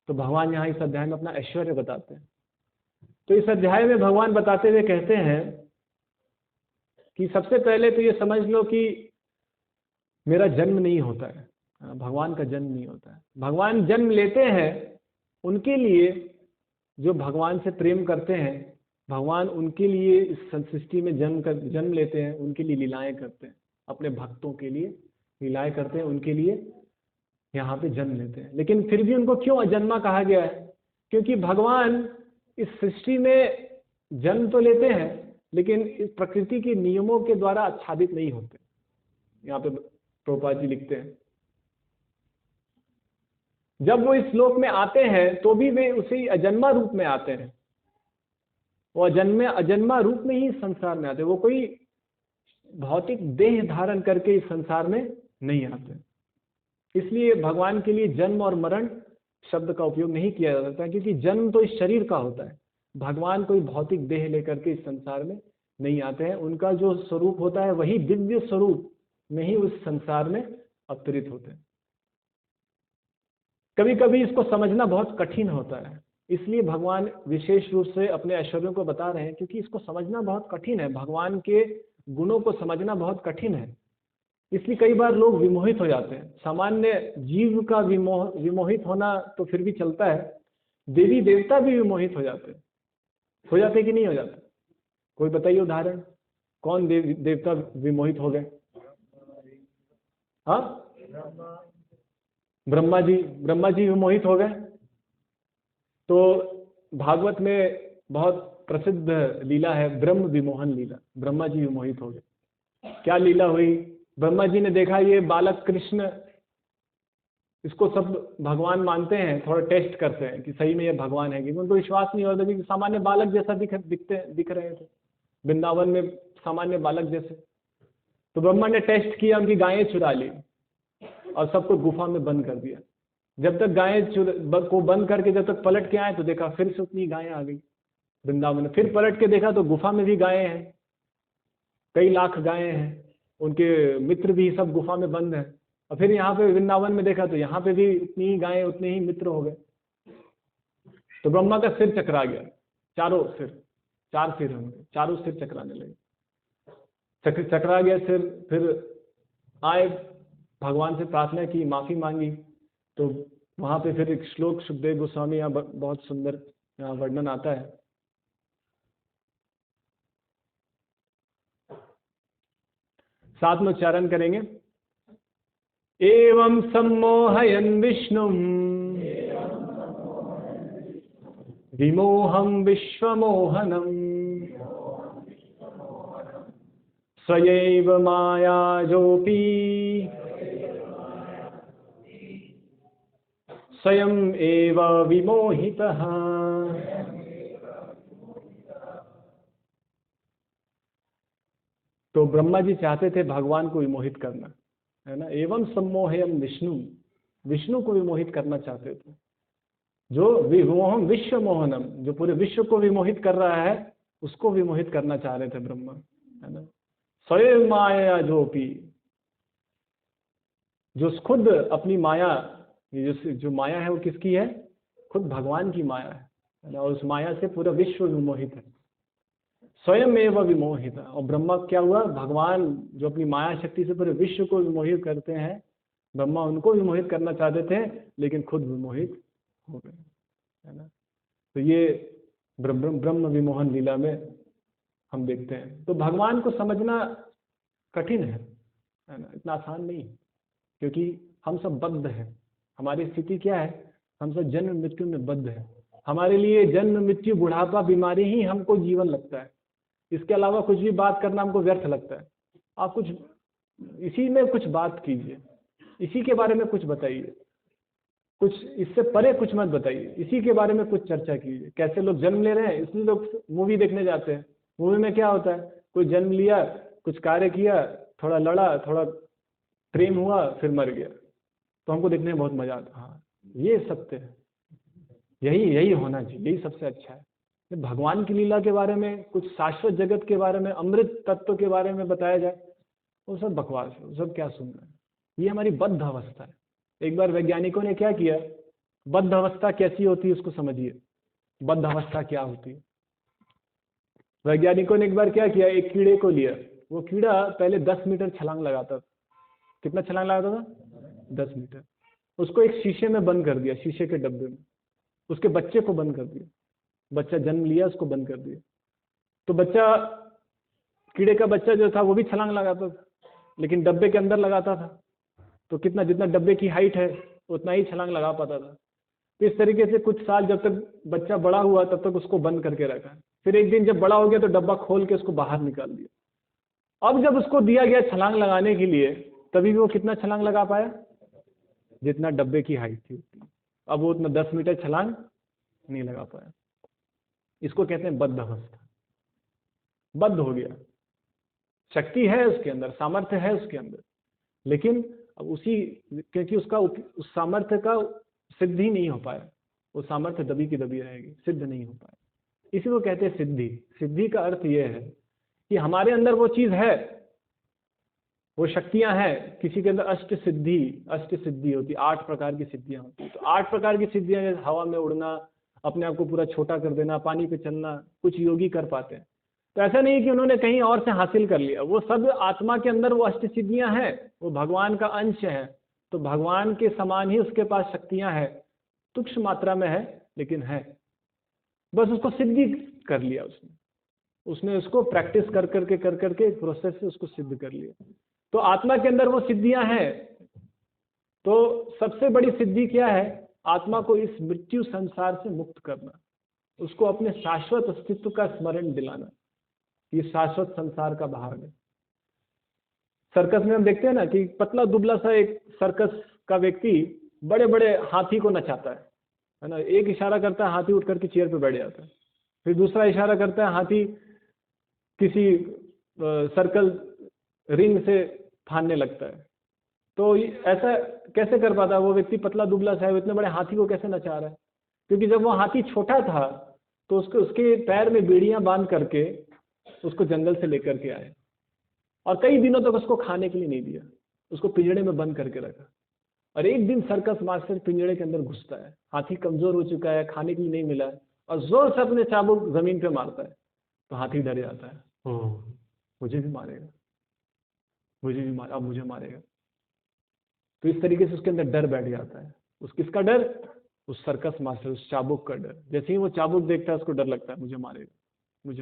तो भगवान यहाँ इस अध्याय में अपना ऐश्वर्य बताते हैं। तो इस अध्याय में भगवान बताते हुए कहते हैं कि सबसे पहले तो ये समझ लो कि मेरा जन्म नहीं होता है, भगवान का जन्म नहीं होता है। भगवान जन्म लेते हैं उनके लिए जो भगवान से प्रेम करते हैं। भगवान उनके लिए इस सृष्टि में जन्म लेते हैं, उनके लिए लीलाएं करते हैं, अपने भक्तों के लिए लीलाएं करते हैं, उनके लिए यहाँ पे जन्म लेते हैं। लेकिन फिर भी उनको क्यों अजन्मा कहा गया है? क्योंकि भगवान इस सृष्टि में जन्म तो लेते हैं, लेकिन इस प्रकृति के नियमों के द्वारा आच्छादित नहीं होते। यहाँ पे प्रभुपाद जी लिखते हैं, जब वो इस लोक में आते हैं तो भी वे उसी अजन्मा रूप में आते हैं। वो अजन्मे अजन्मा रूप में ही इस संसार में आते, वो कोई भौतिक देह धारण करके इस संसार में नहीं आते। इसलिए भगवान के लिए जन्म और मरण शब्द का उपयोग नहीं किया जाता, क्योंकि जन्म तो इस शरीर का होता है। भगवान कोई भौतिक देह लेकर के इस संसार में नहीं आते हैं। उनका जो स्वरूप होता है वही दिव्य स्वरूप में ही उस संसार में अवतरित होते हैं। कभी कभी इसको समझना बहुत कठिन होता है, इसलिए भगवान विशेष रूप से अपने ऐश्वर्यों को बता रहे हैं, क्योंकि इसको समझना बहुत कठिन है। भगवान के गुणों को समझना बहुत कठिन है, इसलिए कई बार लोग विमोहित हो जाते हैं। सामान्य जीव का विमोहित होना तो फिर भी चलता है, देवी देवता भी विमोहित हो जाते हैं। हो जाते कि नहीं हो जाते? कोई बताइए उदाहरण, कौन देवता विमोहित हो गए? हाँ, ब्रह्मा जी विमोहित हो गए। तो भागवत में बहुत प्रसिद्ध लीला है ब्रह्म विमोहन लीला। ब्रह्मा जी विमोहित हो गए। क्या लीला हुई? ब्रह्मा जी ने देखा ये बालक कृष्ण, इसको सब भगवान मानते हैं, थोड़ा टेस्ट करते हैं कि सही में ये भगवान है कि, उनको विश्वास नहीं होता कि सामान्य बालक जैसा दिख रहे थे वृंदावन में, सामान्य बालक जैसे। तो ब्रह्मा ने टेस्ट किया, उनकी गायें चुरा ली और सबको गुफा में बंद कर दिया। जब तक गायें को बंद करके जब तक पलट के आए तो देखा फिर से उतनी गायें आ गई वृंदावन में। फिर पलट के देखा तो गुफा में भी गायें हैं, कई लाख गायें हैं, उनके मित्र भी सब गुफा में बंद हैं। और फिर यहाँ पे वृंदावन में देखा तो यहाँ पे भी उतनी ही गायें, उतने ही मित्र हो गए। तो ब्रह्मा का सिर चकरा गया, चारों सिर, 4 सिर होंगे, चारों सिर चकराने लगे। चकरा गया सिर। फिर आए, भगवान से प्रार्थना की, माफी मांगी। तो वहां पे फिर एक श्लोक सुखदेव गोस्वामी, यहाँ बहुत सुंदर यहाँ वर्णन आता है। साथ में उच्चारण करेंगे। एवं सम्मोहयन् विष्णुं विमोहं विश्वमोहनम् स्वयैव मायाजोऽपि स्वयं एव विमोहितः। तो ब्रह्मा जी चाहते थे भगवान को विमोहित करना, है ना। एवं सम्मोहयम् विष्णु, विष्णु को विमोहित करना चाहते थे। जो विमोहम विश्व मोहनम, जो पूरे विश्व को विमोहित कर रहा है, उसको विमोहित करना चाह रहे थे ब्रह्मा, है ना। स्वयं माया जोपी, जो खुद अपनी माया, जो माया है वो किसकी है? खुद भगवान की माया है ना। और उस माया से पूरा विश्व विमोहित है। स्वयं एवं विमोहित। और ब्रह्मा क्या हुआ? भगवान जो अपनी माया शक्ति से पूरे विश्व को विमोहित करते हैं, ब्रह्मा उनको विमोहित करना चाहते थे, लेकिन खुद विमोहित हो गए, है ना। तो ये ब्रह्म विमोहन लीला में हम देखते हैं। तो भगवान को समझना कठिन है ना, इतना आसान नहीं, क्योंकि हम सब बद्ध हैं। हमारी स्थिति क्या है? हम सब जन्म मृत्यु में बद्ध है। हमारे लिए जन्म मृत्यु बुढ़ापा बीमारी ही हमको जीवन लगता है। इसके अलावा कुछ भी बात करना हमको व्यर्थ लगता है। आप कुछ इसी में कुछ बात कीजिए, इसी के बारे में कुछ बताइए, कुछ इससे परे कुछ मत बताइए, इसी के बारे में कुछ चर्चा कीजिए। कैसे लोग जन्म ले रहे हैं, इसलिए लोग मूवी देखने जाते हैं। मूवी में क्या होता है? कोई जन्म लिया, कुछ कार्य किया, थोड़ा लड़ा, थोड़ा प्रेम हुआ, फिर मर गया, तो हमको देखने में बहुत मजा आता है। हाँ, ये सत्य है, यही होना चाहिए, यही सबसे अच्छा है। भगवान की लीला के बारे में, कुछ शाश्वत जगत के बारे में, अमृत तत्व के बारे में बताया जाए, वो सब बकवास है, वो सब क्या सुनना है। ये हमारी बद्ध अवस्था है। एक बार वैज्ञानिकों ने क्या किया, बद्ध अवस्था कैसी होती है उसको समझिए। बद्ध अवस्था क्या होती है? वैज्ञानिकों ने एक बार क्या किया, एक कीड़े को लिया। वो कीड़ा पहले 10 मीटर छलांग लगाता था। कितना छलांग लगाता था? 10 मीटर। उसको एक शीशे में बंद कर दिया, शीशे के डब्बे में। उसके बच्चे को बंद कर दिया, बच्चा जन्म लिया, उसको बंद कर दिया। तो बच्चा, कीड़े का बच्चा जो था वो भी छलांग लगाता था, लेकिन डब्बे के अंदर लगाता था। तो कितना, जितना डब्बे की हाइट है उतना ही छलांग लगा पाता था। तो इस तरीके से कुछ साल, जब तक बच्चा बड़ा हुआ तब तक उसको बंद करके रखा। फिर एक दिन जब बड़ा हो गया तो डब्बा खोल के उसको बाहर निकाल दिया। अब जब उसको दिया गया छलांग लगाने के लिए, तभी भी वो कितना छलांग लगा पाया? जितना डब्बे की हाइट थी। अब वो उतना 10 मीटर छलांग नहीं लगा पाया। इसको कहते हैं बद्ध अवस्था। बद्ध हो गया, शक्ति है उसके अंदर, सामर्थ्य है उसके अंदर, लेकिन अब क्योंकि उसका उस सामर्थ्य का सिद्धि नहीं हो पाया, वो सामर्थ्य दबी की दबी रहेगी, सिद्ध नहीं हो पाया। इसी को कहते हैं सिद्धि। सिद्धि का अर्थ यह है कि हमारे अंदर वो चीज है, वो शक्तियां हैं। किसी के अंदर अष्ट सिद्धि होती, 8 प्रकार की सिद्धियां होती। तो 8 प्रकार की सिद्धियां, जैसे हवा में उड़ना, अपने आप को पूरा छोटा कर देना, पानी पे चलना, कुछ योगी कर पाते हैं। तो ऐसा नहीं कि उन्होंने कहीं और से हासिल कर लिया, वो सब आत्मा के अंदर वो अष्ट सिद्धियां हैं, वो भगवान का अंश है। तो भगवान के समान ही उसके पास शक्तियां हैं, तुच्छ मात्रा में है लेकिन है। बस उसको सिद्धि कर लिया उसने उसको प्रैक्टिस कर करके एक प्रोसेस से उसको सिद्ध कर लिया। तो आत्मा के अंदर वो सिद्धियां हैं। तो सबसे बड़ी सिद्धि क्या है? आत्मा को इस मृत्यु संसार से मुक्त करना, उसको अपने शाश्वत अस्तित्व का स्मरण दिलाना। ये शाश्वत संसार का भाग है। सर्कस में हम देखते हैं ना कि पतला दुबला सा एक सर्कस का व्यक्ति बड़े बड़े हाथी को नचाता है ना। एक इशारा करता है, हाथी उठ करके चेयर पे बैठ जाता है। फिर दूसरा इशारा करता है, हाथी किसी सर्कल रिंग से फाड़ने लगता है। तो ऐसा कैसे कर पाता है? वो व्यक्ति पतला दुबला सा है, वो इतने बड़े हाथी को कैसे नचा रहा है? क्योंकि जब वो हाथी छोटा था तो उसके पैर में बेड़ियां बांध करके उसको जंगल से लेकर के आए, और कई दिनों तक उसको खाने के लिए नहीं दिया, उसको पिंजड़े में बंद करके रखा। और एक दिन सर्कस मास्टर पिंजड़े के अंदर घुसता है, हाथी कमजोर हो चुका है, खाने के लिए नहीं मिला है, और जोर से अपने चाबुक जमीन पे मारता है। तो हाथी डर जाता है, ओह मुझे भी मारेगा, अब मुझे मारेगा। तो इस तरीके से उसके अंदर डर बैठ जाता है। उस किसका डर? उस सर्कस मास्टर, उस चाबुक का डर। जैसे ही वो चाबुक देखता है उसको डर लगता है, मुझे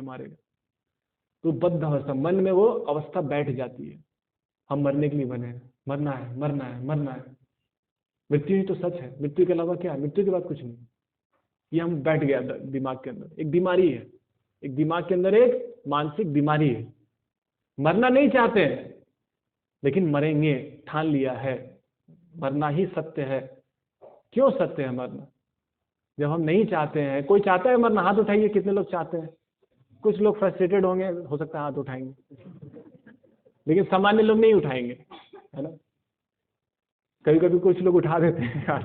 मारेगा। तो बद्ध अवस्था, मन में वो अवस्था बैठ जाती है, हम मरने के लिए बने हैं, मरना है। मृत्यु ही तो सच है, मृत्यु के अलावा क्या है? मृत्यु के बाद कुछ नहीं। ये हम बैठ गया दिमाग के अंदर, एक बीमारी है, एक दिमाग के अंदर एक मानसिक बीमारी है। मरना नहीं चाहते हैं लेकिन मरेंगे, ठान लिया है, मरना ही सत्य है। क्यों सत्य है मरना? जब हम नहीं चाहते हैं। कोई चाहता है मरना? हाथ उठाइए, कितने लोग चाहते हैं? कुछ लोग फ्रस्ट्रेटेड होंगे, हो सकता है हाथ उठाएंगे, लेकिन सामान्य लोग नहीं उठाएंगे, है ना। कभी कभी कुछ लोग उठा देते हैं यार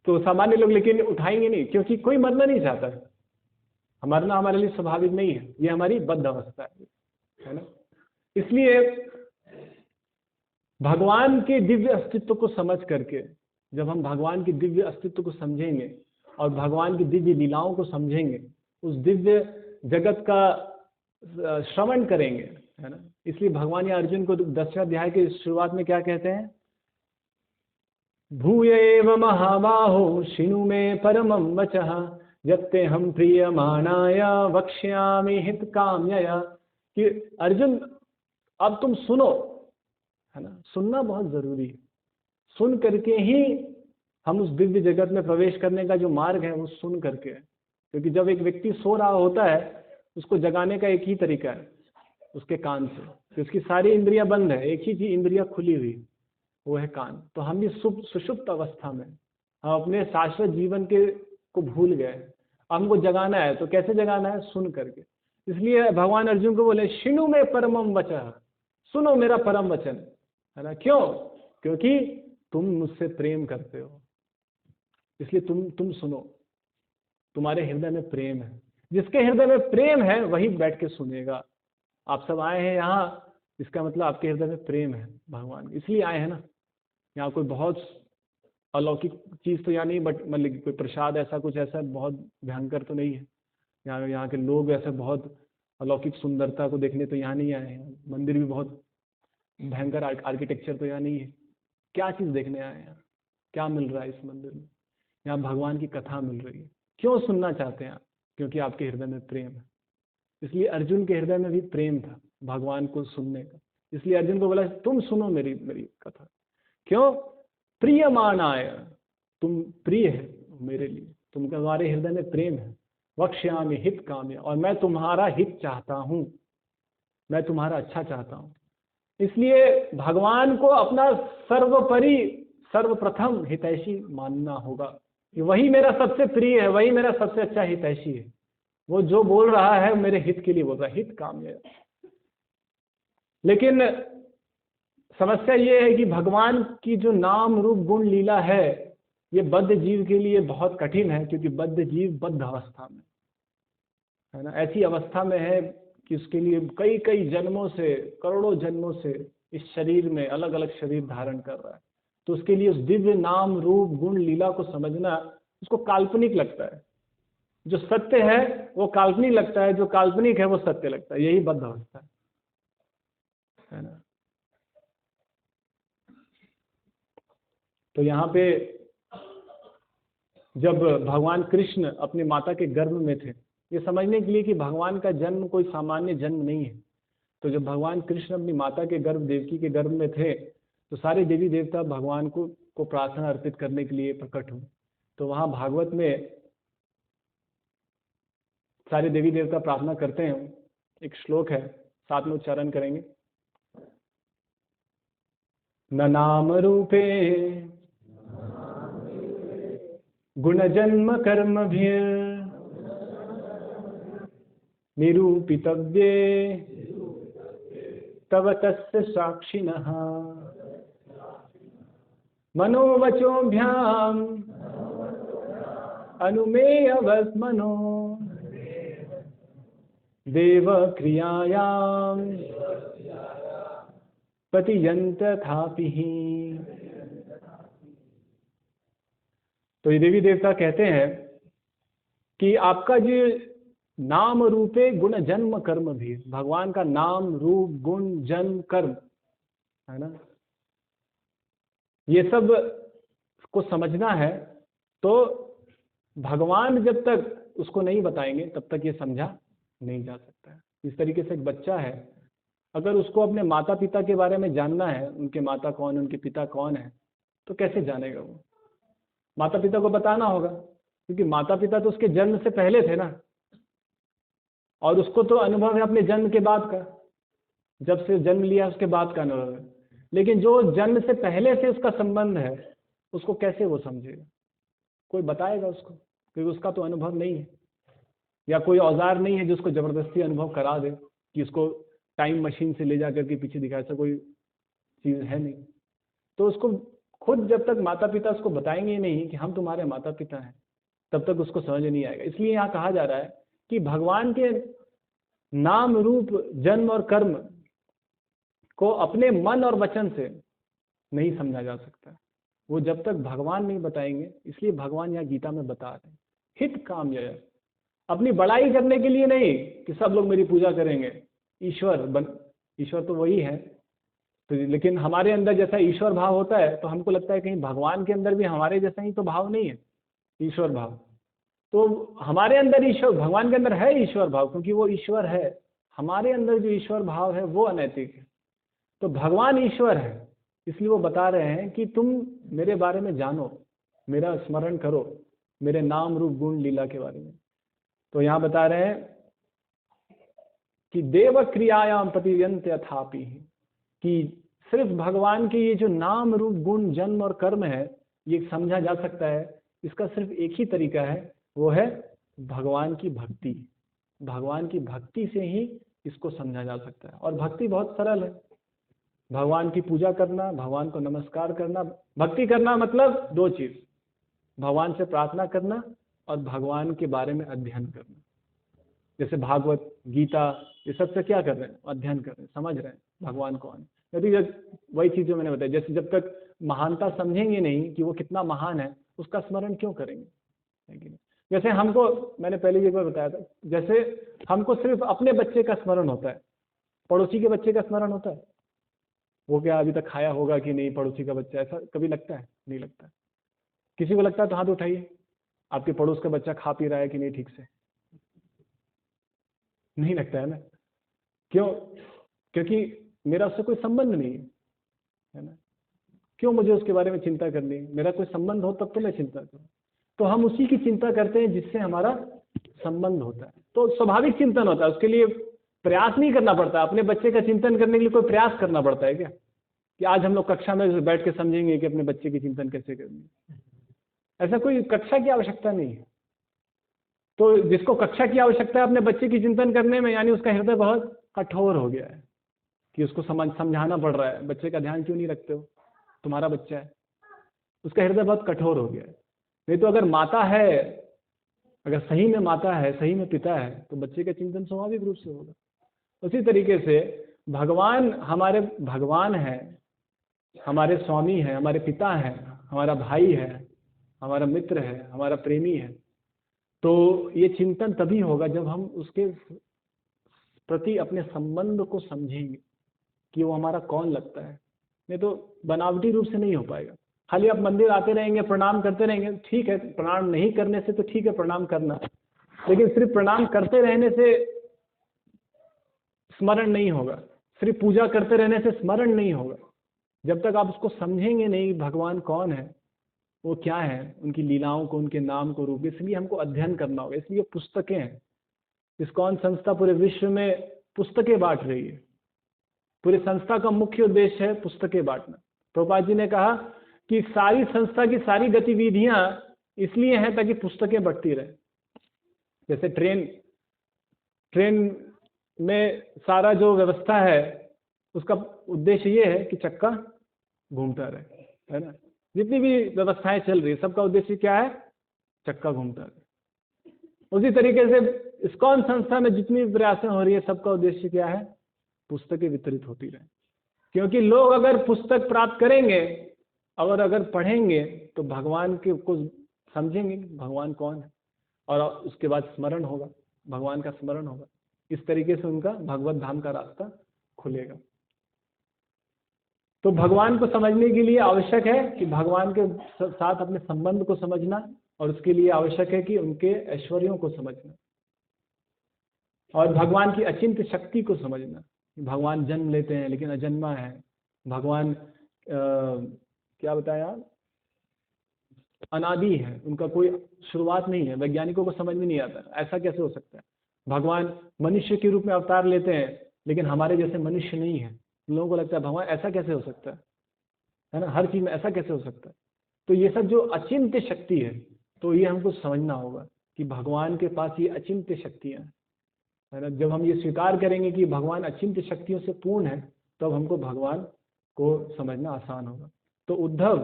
तो सामान्य लोग लेकिन उठाएंगे नहीं, क्योंकि कोई मरना नहीं चाहता है। मरना हमारे लिए स्वाभाविक नहीं है, ये हमारी बद्ध अवस्था है ना। इसलिए भगवान के दिव्य अस्तित्व को समझ करके, जब हम भगवान के दिव्य अस्तित्व को समझेंगे और भगवान की दिव्य लीलाओं को समझेंगे, उस दिव्य जगत का श्रवण करेंगे, है ना। इसलिए भगवान या अर्जुन को 10वें अध्याय के शुरुआत में क्या कहते हैं? भूय एव महाबाहो शिनु में परमं वचः यत्ते हम प्रियमाणाय वक्ष्यामि हित काम्यया। कि अर्जुन अब तुम सुनो, है ना। सुनना बहुत जरूरी है। सुन करके ही हम उस दिव्य जगत में प्रवेश करने का जो मार्ग है वो सुन करके है। क्योंकि जब एक व्यक्ति सो रहा होता है, उसको जगाने का एक ही तरीका है, उसके कान से। तो उसकी सारी इंद्रियां बंद है, एक ही चीज इंद्रियां खुली हुई, वो है कान। तो हम भी सुषुप्त अवस्था में हम अपने शाश्वत जीवन को भूल गए। हमको जगाना है, तो कैसे जगाना है? सुन करके। इसलिए भगवान अर्जुन को बोले शिनु में परमं वचः, सुनो मेरा परम वचन, है ना। क्यों? क्योंकि तुम मुझसे प्रेम करते हो, इसलिए तुम सुनो। तुम्हारे हृदय में प्रेम है, जिसके हृदय में प्रेम है वही बैठ के सुनेगा। आप सब आए हैं यहाँ, इसका मतलब आपके हृदय में प्रेम है भगवान, इसलिए आए हैं ना। यहाँ कोई बहुत अलौकिक चीज तो यहाँ नहीं, बट मतलब कोई प्रसाद ऐसा कुछ ऐसा बहुत भयंकर तो नहीं है। यहाँ के लोग ऐसे बहुत अलौकिक सुंदरता को देखने तो यहाँ नहीं आए हैं। मंदिर भी बहुत भयंकर आर्किटेक्चर तो यहाँ नहीं है। क्या चीज देखने आए हैं? क्या मिल रहा है इस मंदिर में? यहाँ भगवान की कथा मिल रही है। क्यों सुनना चाहते हैं आप? क्योंकि आपके हृदय में प्रेम है। इसलिए अर्जुन के हृदय में भी प्रेम था भगवान को सुनने का। इसलिए अर्जुन को बोला तुम सुनो मेरी कथा। क्यों? प्रियमाणाय, तुम प्रिय है मेरे लिए, तुम्हारे हृदय में प्रेम है। वक्ष्यामि हित काम्य, और मैं तुम्हारा हित चाहता हूँ, मैं तुम्हारा अच्छा चाहता हूँ। इसलिए भगवान को अपना सर्वोपरि सर्वप्रथम हितैषी मानना होगा। कि वही मेरा सबसे प्रिय है, वही मेरा सबसे अच्छा हितैषी है। वो जो बोल रहा है मेरे हित के लिए बोल रहा है, हित काम है। लेकिन समस्या ये है कि भगवान की जो नाम रूप गुण लीला है, ये बद्ध जीव के लिए बहुत कठिन है, क्योंकि बद्ध जीव बद्ध अवस्था में है ना, ऐसी अवस्था में है कि उसके लिए कई कई जन्मों से, करोड़ों जन्मों से इस शरीर में अलग अलग शरीर धारण कर रहा है। तो उसके लिए उस दिव्य नाम रूप गुण लीला को समझना उसको काल्पनिक लगता है। जो सत्य है वो काल्पनिक लगता है, जो काल्पनिक है वो सत्य लगता है। यही बद्ध अवस्था है ना। तो यहाँ पे जब भगवान कृष्ण अपनी माता के गर्भ में थे, ये समझने के लिए कि भगवान का जन्म कोई सामान्य जन्म नहीं है, तो जब भगवान कृष्ण अपनी माता के गर्भ, देवकी के गर्भ में थे, तो सारे देवी देवता भगवान को प्रार्थना अर्पित करने के लिए प्रकट हुए। तो वहाँ भागवत में सारे देवी देवता प्रार्थना करते हैं। एक श्लोक है, साथ में उच्चारण करेंगे। न नाम रूपे गुण जन्म कर्म भी निरूपितव्ये तव तस्य साक्षिणः मनोवचोभ्याम अनुमेयवत्मनो देव क्रियायाम पतियन्त थापि। तो ये देवी देवता कहते हैं कि आपका जो नाम रूपे गुण जन्म कर्म भी, भगवान का नाम रूप गुण जन्म कर्म है ना, ये सब को समझना है। तो भगवान जब तक उसको नहीं बताएंगे तब तक ये समझा नहीं जा सकता है। इस तरीके से एक बच्चा है, अगर उसको अपने माता पिता के बारे में जानना है, उनके माता कौन, उनके पिता कौन है, तो कैसे जानेगा वो? माता पिता को बताना होगा, क्योंकि माता पिता तो उसके जन्म से पहले थे ना, और उसको तो अनुभव है अपने जन्म के बाद का, जब से जन्म लिया उसके बाद का अनुभव है। लेकिन जो जन्म से पहले से उसका संबंध है, उसको कैसे वो समझेगा? कोई बताएगा उसको? क्योंकि उसका तो अनुभव नहीं है, या कोई औजार नहीं है जो उसको जबरदस्ती अनुभव करा दे कि उसको टाइम मशीन से ले जाकर के पीछे दिखा, ऐसा कोई चीज़ है नहीं। तो उसको खुद जब तक माता पिता उसको बताएंगे ही नहीं कि हम तुम्हारे माता पिता हैं, तब तक उसको समझ नहीं आएगा। इसलिए यहाँ कहा जा रहा है कि भगवान के नाम रूप जन्म और कर्म को अपने मन और वचन से नहीं समझा जा सकता, वो जब तक भगवान नहीं बताएंगे। इसलिए भगवान यहाँ गीता में बता रहे हैं, हित काम यह, अपनी बड़ाई करने के लिए नहीं कि सब लोग मेरी पूजा करेंगे। ईश्वर तो वही है, तो लेकिन हमारे अंदर जैसा ईश्वर भाव होता है, तो हमको लगता है कहीं भगवान के अंदर भी हमारे जैसा ही तो भाव नहीं है, ईश्वर भाव। तो हमारे अंदर ईश्वर, भगवान के अंदर है ईश्वर भाव, क्योंकि वो ईश्वर है। हमारे अंदर जो ईश्वर भाव है वो अनैतिक है। तो भगवान ईश्वर है, इसलिए वो बता रहे हैं कि तुम मेरे बारे में जानो, मेरा स्मरण करो, मेरे नाम रूप गुण लीला के बारे में। तो यहाँ बता रहे हैं कि देव क्रियायाम प्रतियंत यथापि, कि सिर्फ भगवान के ये जो नाम रूप गुण जन्म और कर्म है, ये समझा जा सकता है। इसका सिर्फ एक ही तरीका है, वो है भगवान की भक्ति। भगवान की भक्ति से ही इसको समझा जा सकता है। और भक्ति बहुत सरल है, भगवान की पूजा करना, भगवान को नमस्कार करना। भक्ति करना मतलब दो चीज़, भगवान से प्रार्थना करना और भगवान के बारे में अध्ययन करना। जैसे भागवत, गीता, ये सबसे क्या कर रहे हैं? अध्ययन कर रहे हैं, समझ रहे हैं भगवान कौन है। यदि वही चीज़ जो मैंने बताई, जैसे जब तक महानता समझेंगे नहीं कि वो कितना महान है, उसका स्मरण क्यों करेंगे, है कि नहीं? जैसे हमको, मैंने पहले एक बार बताया था, जैसे हमको सिर्फ अपने बच्चे का स्मरण होता है, पड़ोसी के बच्चे का स्मरण होता है? वो क्या अभी तक खाया होगा कि नहीं पड़ोसी का बच्चा, ऐसा कभी लगता है? नहीं लगता है। किसी को लगता है तो हाथ उठाइए, आपके पड़ोस का बच्चा खा पी रहा है कि नहीं ठीक से? नहीं लगता है ना? क्यों? क्योंकि मेरा उससे कोई संबंध नहीं है ना। क्यों मुझे उसके बारे में चिंता करनी है? मेरा कोई संबंध हो तब तो मैं चिंता करूँ। तो हम उसी की चिंता करते हैं जिससे हमारा संबंध होता है। तो स्वाभाविक चिंतन होता है, उसके लिए प्रयास नहीं करना पड़ता। अपने बच्चे का चिंतन करने के लिए कोई प्रयास करना पड़ता है क्या, कि आज हम लोग कक्षा में बैठ के समझेंगे कि अपने बच्चे की चिंतन कैसे करनी है? ऐसा कोई कक्षा की आवश्यकता नहीं है। तो जिसको कक्षा की आवश्यकता है अपने बच्चे की चिंतन करने में, यानी उसका हृदय बहुत कठोर हो गया है कि उसको समझाना पड़ रहा है, बच्चे का ध्यान क्यों नहीं रखते हो, तुम्हारा बच्चा है। उसका हृदय बहुत कठोर हो गया है। नहीं तो अगर माता है, अगर सही में माता है, सही में पिता है, तो बच्चे का चिंतन स्वाभाविक रूप से होगा। उसी तरीके से भगवान हमारे भगवान है, हमारे स्वामी है, हमारे पिता है, हमारा भाई है, हमारा मित्र है, हमारा प्रेमी है। तो ये चिंतन तभी होगा जब हम उसके प्रति अपने संबंध को समझेंगे कि वो हमारा कौन लगता है। नहीं तो बनावटी रूप से नहीं हो पाएगा। खाली आप मंदिर आते रहेंगे, प्रणाम करते रहेंगे, ठीक है, प्रणाम नहीं करने से तो ठीक है प्रणाम करना, लेकिन सिर्फ प्रणाम करते रहने से स्मरण नहीं होगा, सिर्फ पूजा करते रहने से स्मरण नहीं होगा। जब तक आप उसको समझेंगे नहीं भगवान कौन है, वो क्या है, उनकी लीलाओं को, उनके नाम को, रूप। इसलिए हमको अध्ययन करना होगा। इसलिए पुस्तकें हैं। इस्कॉन संस्था पूरे विश्व में पुस्तकें बांट रही है। पूरी संस्था का मुख्य उद्देश्य है पुस्तकें बांटना। प्रभुपाद जी ने कहा कि सारी संस्था की सारी गतिविधियां इसलिए हैं ताकि पुस्तकें बढ़ती रहे। जैसे ट्रेन में सारा जो व्यवस्था है उसका उद्देश्य ये है कि चक्का घूमता रहे, है ना। जितनी भी व्यवस्थाएं चल रही है सबका उद्देश्य क्या है, चक्का घूमता रहे। उसी तरीके से इस्कॉन संस्था में जितनी भी प्रयासें हो रही है सबका उद्देश्य क्या है, पुस्तकें वितरित होती रहे। क्योंकि लोग अगर पुस्तक प्राप्त करेंगे और अगर पढ़ेंगे तो भगवान के को समझेंगे भगवान कौन है, और उसके बाद स्मरण होगा, भगवान का स्मरण होगा। इस तरीके से उनका भगवत धाम का रास्ता खुलेगा। तो भगवान को समझने के लिए आवश्यक है कि भगवान के साथ अपने संबंध को समझना, और उसके लिए आवश्यक है कि उनके ऐश्वर्यों को समझना और भगवान की अचिंत्य शक्ति को समझना। भगवान जन्म लेते हैं लेकिन अजन्मा है। भगवान क्या बताया, अनादि है, उनका कोई शुरुआत नहीं है। वैज्ञानिकों को समझ में नहीं आता ऐसा कैसे हो सकता है। भगवान मनुष्य के रूप में अवतार लेते हैं लेकिन हमारे जैसे मनुष्य नहीं है। लोगों को लगता है भगवान ऐसा कैसे हो सकता है ना, हर चीज में ऐसा कैसे हो सकता है। तो ये सब जो अचिंत्य शक्ति है, तो ये हमको समझना होगा कि भगवान के पास ये अचिंत्य शक्तियां हैं, है ना। जब हम ये स्वीकार करेंगे कि भगवान अचिंत्य शक्तियों से पूर्ण है, तब हमको भगवान को समझना आसान होगा। तो उद्धव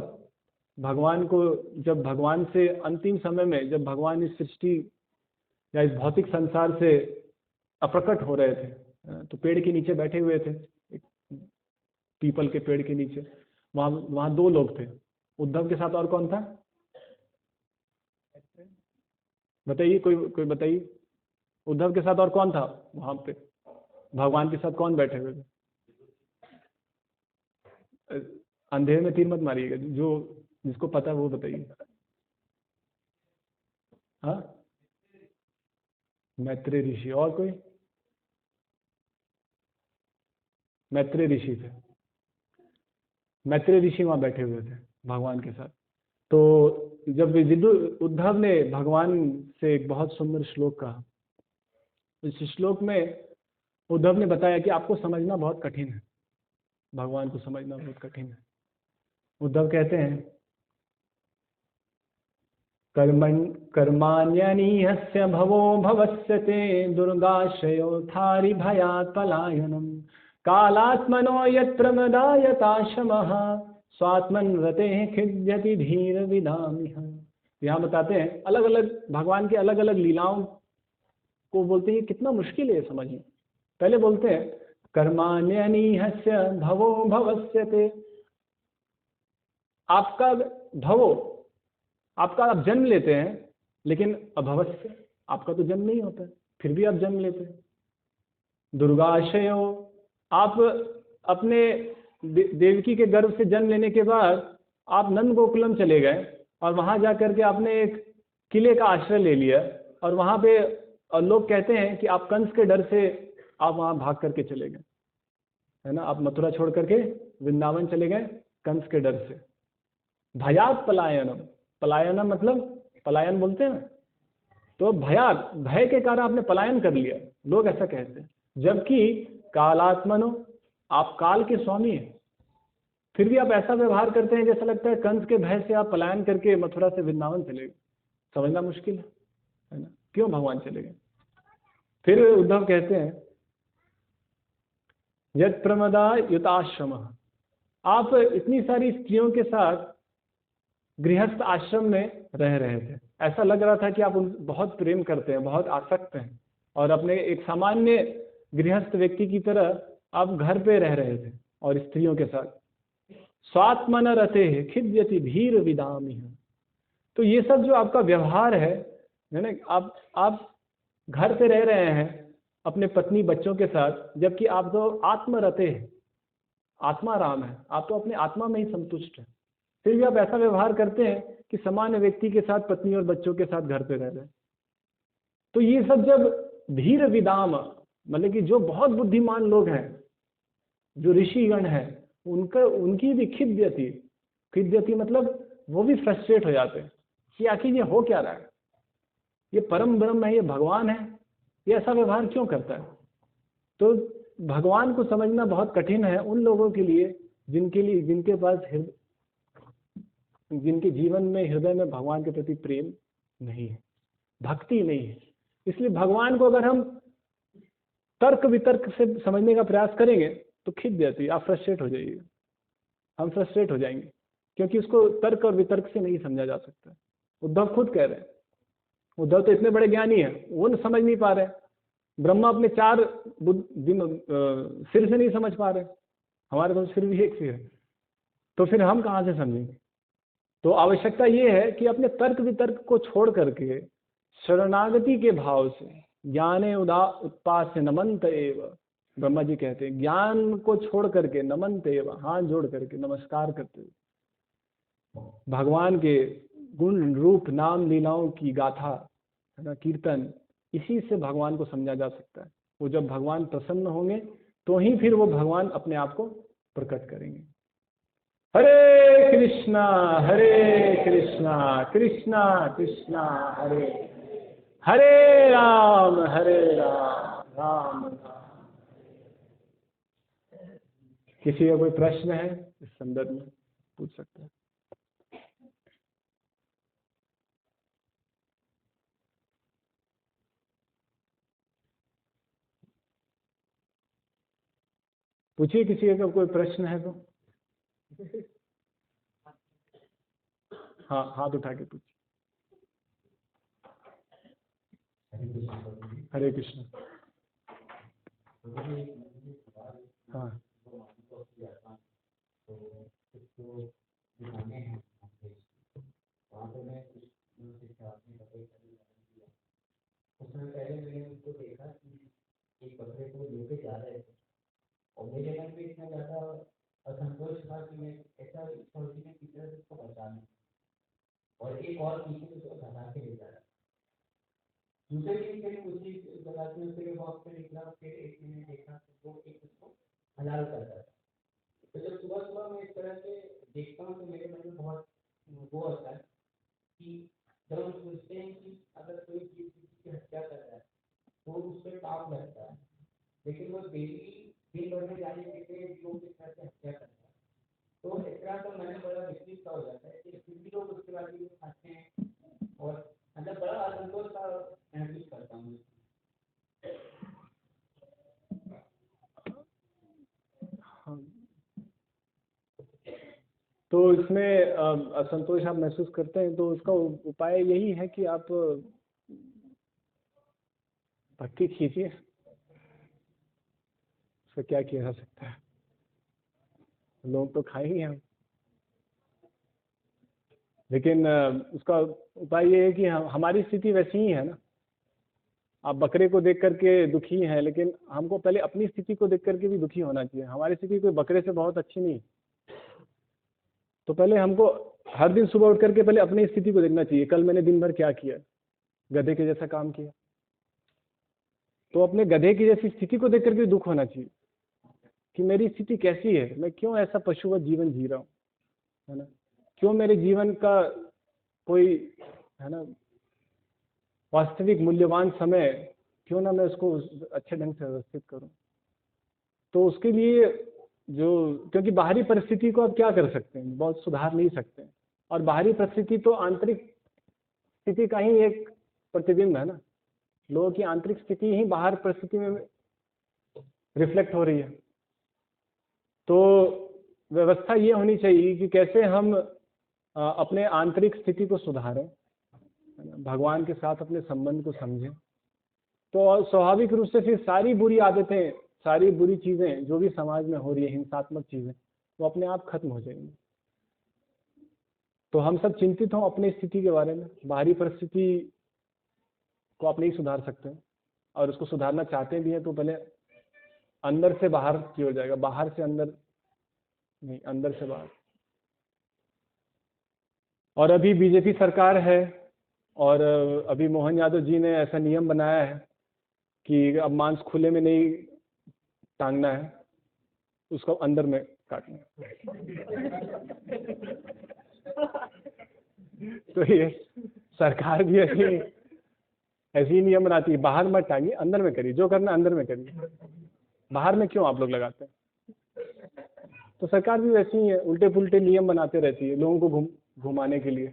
भगवान को, जब भगवान से अंतिम समय में, जब भगवान इस सृष्टि या इस भौतिक संसार से अप्रकट हो रहे थे, तो पेड़ के नीचे बैठे हुए थे, पीपल के पेड़ के नीचे। वहां दो लोग थे, उद्धव के साथ और कौन था, बताइए, कोई बताइए। उद्धव के साथ और कौन था वहां पे, भगवान के साथ कौन बैठे हुए थे। अंधेरे में तीर मत मारिएगा, जिसको पता है वो बताइए। हाँ, मैत्रेय ऋषि। और कोई, मैत्रेय ऋषि थे। मैत्रेय ऋषि वहां बैठे हुए थे भगवान के साथ। तो जब उद्धव ने भगवान से एक बहुत सुंदर श्लोक कहा, इस श्लोक में उद्धव ने बताया कि आपको समझना बहुत कठिन है, भगवान को समझना बहुत कठिन है। उद्धव कहते हैं, कर्माण्यनीहस्य भवो भवस्य ते दुर्गाशयो थारि भयात् पलायनम कालात्मनो यत्र मदायताशमः स्वात्मन रते खिद्यति धीर विदामिह। यहाँ बताते हैं अलग अलग भगवान के अलग अलग लीलाओं को बोलते हैं, कितना मुश्किल है समझना। पहले बोलते हैं कर्माण्यनीहस्य भवो भवस्य ते, आपका भवो, आपका आप जन्म लेते हैं, लेकिन अभवस्य, आपका तो जन्म नहीं होता है, फिर भी आप जन्म लेते हैं। दुर्गाशयो, आप अपने देवकी के गर्भ से जन्म लेने के बाद आप नंद गोकुलम चले गए और वहां जाकर के आपने एक किले का आश्रय ले लिया, और वहां पे और लोग कहते हैं कि आप कंस के डर से आप वहां भाग करके चले गए, है ना। आप मथुरा छोड़ करके वृंदावन चले गए कंस के डर से। भयात पलायनम, पलायनम मतलब पलायन बोलते हैं, तो भयात, भय के कारण आपने पलायन कर लिया, लोग ऐसा कहते हैं। जबकि कालात्मनो, आप काल के स्वामी हैं, फिर भी आप ऐसा व्यवहार करते हैं जैसा लगता है कंस के भय से आप पलायन करके मथुरा से वृंदावन चले गए। समझना मुश्किल है ना, क्यों भगवान चले गए। फिर उद्धव कहते हैं यद प्रमदा युताश्रम, आप इतनी सारी स्त्रियों के साथ गृहस्थ आश्रम में रह रहे थे, ऐसा लग रहा था कि आप उन बहुत प्रेम करते हैं, बहुत आसक्त हैं, और अपने एक सामान्य गृहस्थ व्यक्ति की तरह आप घर पे रह रहे थे और स्त्रियों के साथ। स्वात्मन रते खिद्यति धीर विदामी, तो ये सब जो आपका व्यवहार है ना, आप घर पे रह रहे हैं अपने पत्नी बच्चों के साथ, जबकि आप तो आत्मरते हैं, आत्मा राम है, आप तो अपने आत्मा में ही संतुष्ट हैं, फिर भी आप ऐसा व्यवहार करते हैं कि सामान्य व्यक्ति के साथ पत्नी और बच्चों के साथ घर पे रह रहे हैं। तो ये सब जब धीर विदाम, मतलब कि जो बहुत बुद्धिमान लोग हैं, जो ऋषिगण हैं, उनकी भी खिद्यति मतलब वो भी फ्रस्ट्रेट हो जाते हैं कि आखिर ये हो क्या रहा है, ये परम ब्रह्म है, ये भगवान है, ये ऐसा व्यवहार क्यों करता है। तो भगवान को समझना बहुत कठिन है उन लोगों के लिए जिनके पास जिनके जीवन में हृदय में भगवान के प्रति प्रेम नहीं है, भक्ति नहीं है। इसलिए भगवान को अगर हम तर्क वितर्क से समझने का प्रयास करेंगे तो खिद जाती, आप फ्रस्ट्रेट हो जाइए, हम फ्रस्ट्रेट हो जाएंगे, क्योंकि उसको तर्क और वितर्क से नहीं समझा जा सकता। उद्धव खुद कह रहे हैं, उद्धव तो इतने बड़े ज्ञानी हैं, वो न समझ नहीं पा रहे, ब्रह्मा अपने 4 सिर से नहीं समझ पा रहे, हमारे पास सिर भी एक सिर है, तो फिर हम कहाँ से समझेंगे। तो आवश्यकता ये है कि अपने तर्क वितर्क को छोड़ करके शरणागति के भाव से ज्ञाने उत्पास्य नमंत एव, ब्रह्मा जी कहते हैं ज्ञान को छोड़ करके नमंत एव, हाथ जोड़ करके नमस्कार करते हुए भगवान के गुण रूप नाम लीलाओं की गाथा है ना, कीर्तन, इसी से भगवान को समझा जा सकता है। वो जब भगवान प्रसन्न होंगे तो ही फिर वो भगवान अपने आप को प्रकट करेंगे। हरे कृष्णा कृष्णा कृष्णा हरे हरे राम राम राम। किसी का कोई प्रश्न है इस संदर्भ में पूछ सकते हैं। पूछिए, किसी का कोई प्रश्न है तो। हाँ, हाथ उठा के पूछिए। हरे कृष्ण। हाँ, उसमें पहले मैंने उसको देखा कि एक बकरे को लेके जा रहे थे और मेरे मन में इतना ज़्यादा असंतोष था कि मैं ऐसा सोचने की तरह उसको बचाना, और एक और पीछे उसको धरा के ले जा रहा। दूसरे दिन फिर उसी जगह से उसके वॉक पे निकला, फिर एक मैंने देखा तो वो एक उसको हलाल करता था। तो जब सुबह सुबह मैं इस तरह से देखता हूँ तो मेरे मन में बहुत वो होता है कि जब हम सोचते हैं कि अगर कोई जीव किसी की हत्या कर रहा है तो उस पर पाप लगता है, लेकिन वो डेली दिन भर में जाने के लोग इस तरह से हत्या करता है, तो इस तरह का मैंने बड़ा विचलित सा हो जाता है कि फिर भी लोग उसके बाद भी खाते हैं, और मतलब बड़ा असंतोष सा महसूस करता हूँ। तो इसमें असंतोष आप महसूस करते हैं तो उसका उपाय यही है कि आप भक्ति कीजिए। उसका क्या किया जा सकता है, लोग तो खाएंगे हम, लेकिन उसका उपाय ये है कि हमारी स्थिति वैसी ही है ना। आप बकरे को देख करके दुखी हैं, लेकिन हमको पहले अपनी स्थिति को देख करके भी दुखी होना चाहिए। हमारी स्थिति कोई बकरे से बहुत अच्छी नहीं, तो पहले हमको हर दिन सुबह उठ करके पहले अपनी स्थिति को देखना चाहिए। कल मैंने दिन भर क्या किया, गधे के जैसा काम किया, तो अपने गधे की जैसी स्थिति को देख करके दुख होना चाहिए कि मेरी स्थिति कैसी है, मैं क्यों ऐसा पशुवत जीवन जी रहा हूँ, है ना। क्यों मेरे जीवन का कोई है ना वास्तविक मूल्यवान समय, क्यों ना मैं उसको अच्छे ढंग से व्यवस्थित करूं। तो उसके लिए जो, क्योंकि बाहरी परिस्थिति को आप क्या कर सकते हैं, बहुत सुधार नहीं सकते हैं, और बाहरी परिस्थिति तो आंतरिक स्थिति का ही एक प्रतिबिंब है ना। लोगों की आंतरिक स्थिति ही बाहर परिस्थिति में रिफ्लेक्ट हो रही है। तो व्यवस्था ये होनी चाहिए कि कैसे हम अपने आंतरिक स्थिति को सुधारें, भगवान के साथ अपने संबंध को समझें, तो स्वाभाविक रूप से फिर सारी बुरी आदतें, सारी बुरी चीज़ें जो भी समाज में हो रही है, हिंसात्मक चीज़ें, वो अपने आप खत्म हो जाएंगी। तो हम सब चिंतित हों अपनी स्थिति के बारे में। बाहरी परिस्थिति को आप नहीं सुधार सकते हैं, और उसको सुधारना चाहते भी हैं तो पहले अंदर से बाहर की ओर जाएगा, बाहर से अंदर नहीं, अंदर से बाहर। और अभी बीजेपी सरकार है, और अभी मोहन यादव जी ने ऐसा नियम बनाया है कि अब मांस खुले में नहीं टांगना है, उसको अंदर में काटना है। तो ये सरकार भी ऐसी नियम बनाती है, बाहर मत टांगिए, अंदर में करिए, जो करना अंदर में करिए, बाहर में क्यों आप लोग लगाते हैं। तो सरकार भी वैसी ही है, उल्टे पुल्टे नियम बनाते रहती है लोगों को घुमाने के लिए।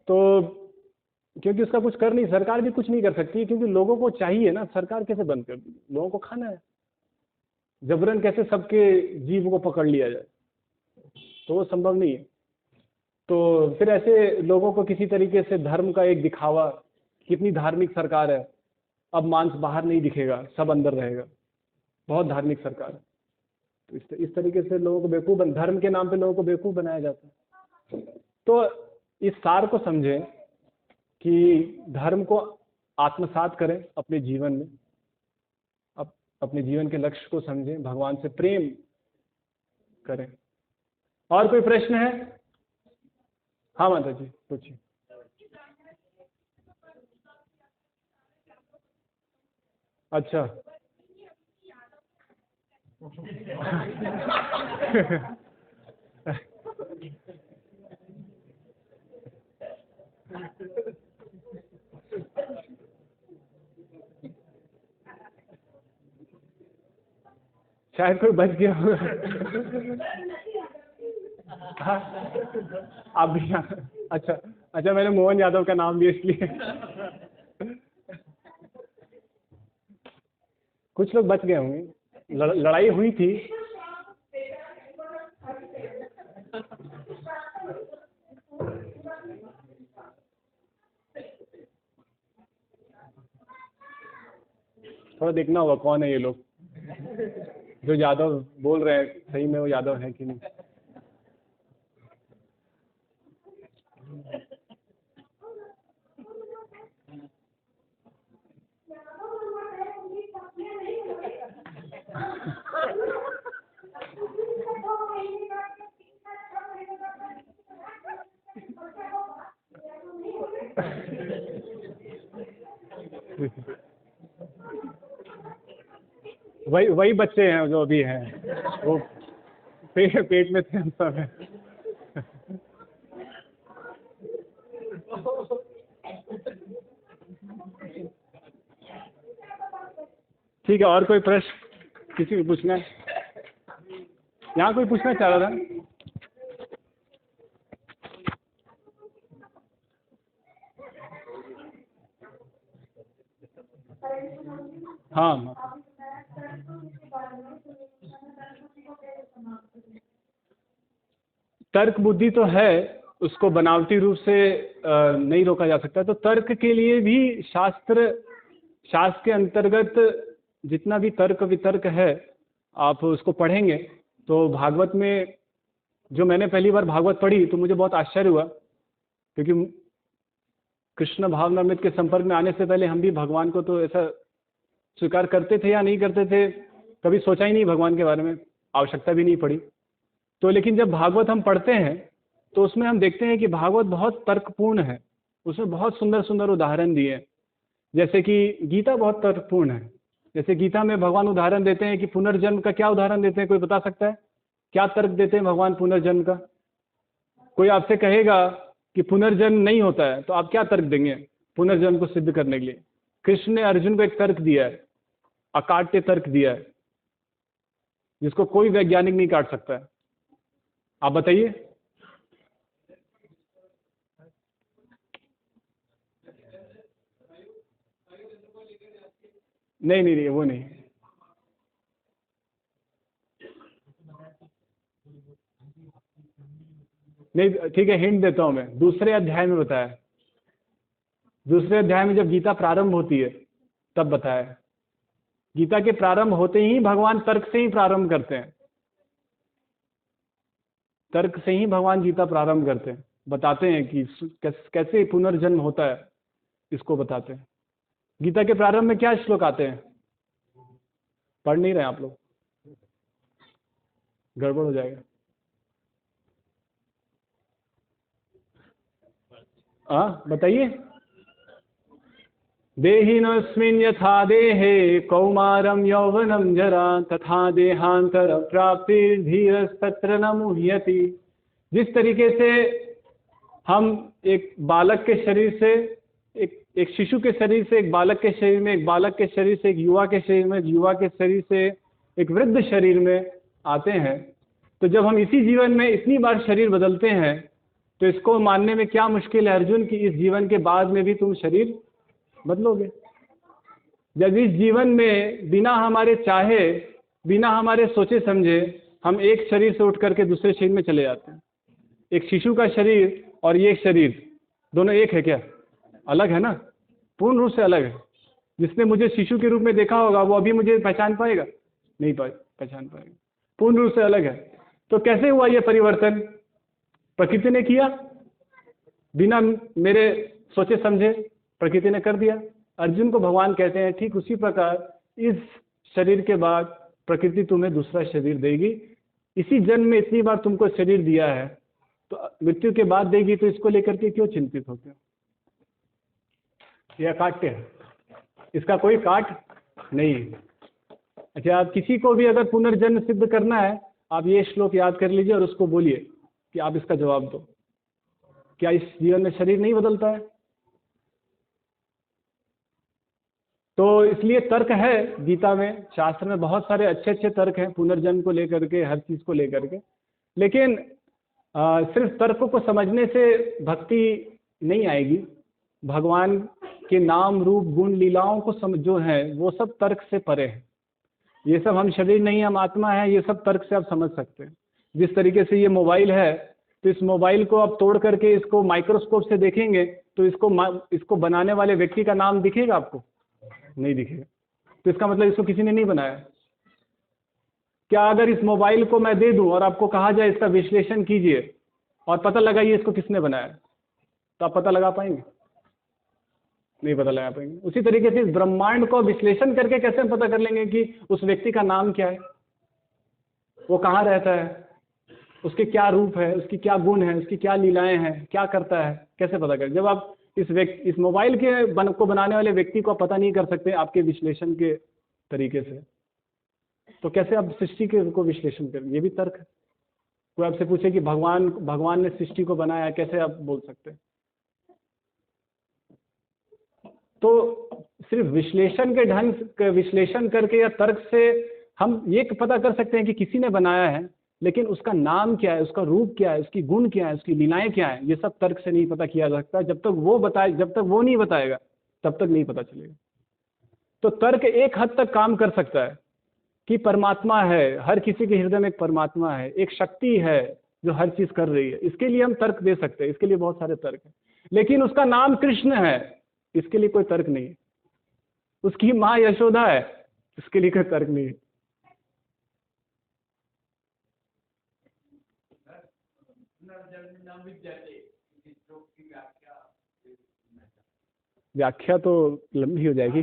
तो क्योंकि उसका कुछ कर नहीं, सरकार भी कुछ नहीं कर सकती, क्योंकि लोगों को चाहिए ना, सरकार कैसे बंद कर दी, लोगों को खाना है, जबरन कैसे सबके जीव को पकड़ लिया जाए, तो वो संभव नहीं है। तो फिर ऐसे लोगों को किसी तरीके से धर्म का एक दिखावा, कितनी धार्मिक सरकार है, अब मांस बाहर नहीं दिखेगा, सब अंदर रहेगा, बहुत धार्मिक सरकार है। तो इस तरीके से लोगों को बेवकूफ़ धर्म के नाम पे लोगों को बेवकूफ़ बनाया जाता है। तो इस सार को समझें कि धर्म को आत्मसात करें अपने जीवन में, अपने जीवन के लक्ष्य को समझें, भगवान से प्रेम करें। और कोई प्रश्न है? हाँ माता जी पूछिए। अच्छा। शायद कोई बच गया होगा। हाँ, आप भी। अच्छा, मैंने मोहन यादव का नाम लिया इसलिए। कुछ लोग बच गए होंगे, लड़ाई हुई थी। थोड़ा देखना होगा कौन है ये लोग जो यादव बोल रहे हैं, सही में वो यादव है कि नहीं। वही बच्चे हैं जो अभी हैं, वो पेट में थे हम सब हैं। ठीक है, और कोई प्रश्न किसी को पूछना है? यहाँ कोई पूछना चाह रहा था? हाँ, तर्क बुद्धि तो है, उसको बनावटी रूप से नहीं रोका जा सकता। तो तर्क के लिए भी शास्त्र के अंतर्गत जितना भी तर्क वितर्क है, आप उसको पढ़ेंगे तो भागवत में, जो मैंने पहली बार भागवत पढ़ी तो मुझे बहुत आश्चर्य हुआ, क्योंकि कृष्ण भावनामृत के संपर्क में आने से पहले हम भी भगवान को तो ऐसा स्वीकार करते थे या नहीं करते थे, कभी सोचा ही नहीं भगवान के बारे में, आवश्यकता भी नहीं पड़ी। तो लेकिन जब भागवत हम पढ़ते हैं तो उसमें हम देखते हैं कि भागवत बहुत तर्कपूर्ण है, उसमें बहुत सुंदर सुंदर उदाहरण दिए हैं। जैसे कि गीता बहुत तर्कपूर्ण है। जैसे गीता में भगवान उदाहरण देते हैं कि पुनर्जन्म का क्या उदाहरण देते हैं, कोई बता सकता है? क्या तर्क देते हैं भगवान पुनर्जन्म का? कोई आपसे कहेगा कि पुनर्जन्म नहीं होता है तो आप क्या तर्क देंगे पुनर्जन्म को सिद्ध करने के लिए? कृष्ण ने अर्जुन को एक तर्क दिया है, अकाट्य तर्क दिया है। जिसको कोई वैज्ञानिक नहीं काट सकता है। आप बताइए। नहीं नहीं नहीं, वो नहीं। नहीं ठीक है, हिंट देता हूं मैं। दूसरे अध्याय में बताया, दूसरे अध्याय में जब गीता प्रारंभ होती है तब बताया। गीता के प्रारंभ होते ही भगवान तर्क से ही प्रारंभ करते हैं, तर्क से ही भगवान गीता प्रारंभ करते हैं, बताते हैं कि कैसे पुनर्जन्म होता है, इसको बताते हैं। गीता के प्रारंभ में क्या श्लोक आते हैं? पढ़ नहीं रहे आप लोग? गड़बड़ हो जाएगा। बताइए। देहिनोऽस्मिन् यथा देहे कौमारं यौवनं जरा तथा देहांतर प्राप्तिर्धीरस्तत्र न मुह्यति। जिस तरीके से हम एक बालक के शरीर से, एक शिशु के शरीर से एक बालक के शरीर में, एक बालक के शरीर से एक युवा के शरीर में, एक युवा के शरीर से एक वृद्ध शरीर में आते हैं, तो जब हम इसी जीवन में इतनी बार शरीर बदलते हैं तो इसको मानने में क्या मुश्किल है अर्जुन कि इस जीवन के बाद में भी तुम शरीर बदलोगे। जब इस जीवन में बिना हमारे चाहे, बिना हमारे सोचे समझे हम एक शरीर से उठ करके दूसरे शरीर में चले जाते हैं। एक शिशु का शरीर और ये शरीर दोनों एक है क्या? अलग है ना, पूर्ण रूप से अलग है। जिसने मुझे शिशु के रूप में देखा होगा वो अभी मुझे पहचान पाएगा? नहीं पहचान पाएगा, पूर्ण रूप से अलग है। तो कैसे हुआ ये परिवर्तन? प्रकृति ने किया, बिना मेरे सोचे समझे प्रकृति ने कर दिया। अर्जुन को भगवान कहते हैं ठीक उसी प्रकार इस शरीर के बाद प्रकृति तुम्हें दूसरा शरीर देगी। इसी जन्म में इतनी बार तुमको शरीर दिया है तो मृत्यु के बाद देगी, तो इसको लेकर के क्यों चिंतित होते हो? यह काट्य है, इसका कोई काट नहीं है। अच्छा, आप किसी को भी अगर पुनर्जन्म सिद्ध करना है, आप ये श्लोक याद कर लीजिए और उसको बोलिए कि आप इसका जवाब दो। क्या इस जीवन में शरीर नहीं बदलता है? तो इसलिए तर्क है गीता में, शास्त्र में बहुत सारे अच्छे अच्छे तर्क हैं पुनर्जन्म को लेकर के, हर चीज को लेकर के। लेकिन सिर्फ तर्क को समझने से भक्ति नहीं आएगी। भगवान के नाम रूप गुण लीलाओं को समझ जो है वो सब तर्क से परे है। ये सब हम शरीर नहीं, हम आत्मा है, ये सब तर्क से आप समझ सकते हैं। जिस तरीके से ये मोबाइल है, तो इस मोबाइल को आप तोड़ करके इसको माइक्रोस्कोप से देखेंगे तो इसको बनाने वाले व्यक्ति का नाम दिखेगा आपको? नहीं दिखेगा। तो इसका मतलब इसको किसी ने नहीं बनाया। क्या अगर इस मोबाइल को मैं दे दूं और आपको कहा जाए इसका विश्लेषण कीजिए और पता लगाइए इसको किसने बनाया, तो आप पता लगा पाएंगे? नहीं पता लगा पाएंगे। उसी तरीके से इस ब्रह्मांड को विश्लेषण करके कैसे हम पता कर लेंगे कि उस व्यक्ति का नाम क्या है, वो कहाँ रहता है, उसके क्या रूप है, उसकी क्या गुण है, उसकी क्या लीलाएं हैं, क्या करता है, कैसे पता करें? जब आप इस मोबाइल के को बनाने वाले व्यक्ति को पता नहीं कर सकते आपके विश्लेषण के तरीके से, तो कैसे आप सृष्टि के को विश्लेषण करें? ये भी तर्क है। कोई आपसे पूछे कि भगवान ने सृष्टि को बनाया, कैसे आप बोल सकते हैं? तो सिर्फ विश्लेषण के ढंग विश्लेषण करके या तर्क से हम ये पता कर सकते हैं कि किसी ने बनाया है, लेकिन उसका नाम क्या है, उसका रूप क्या है, उसकी गुण क्या है, उसकी लीलाएं क्या है, ये सब तर्क से नहीं पता किया जा सकता। जब तक वो नहीं बताएगा तब तक नहीं पता चलेगा। तो तर्क एक हद तक काम कर सकता है कि परमात्मा है, हर किसी के हृदय में एक परमात्मा है, एक शक्ति है जो हर चीज कर रही है, इसके लिए हम तर्क दे सकते हैं, इसके लिए बहुत सारे तर्क हैं। लेकिन उसका नाम कृष्ण है, इसके लिए कोई तर्क नहीं है। उसकी माँ यशोदा है, इसके लिए कोई तर्क नहीं है। व्याख्या तो लंबी हो जाएगी।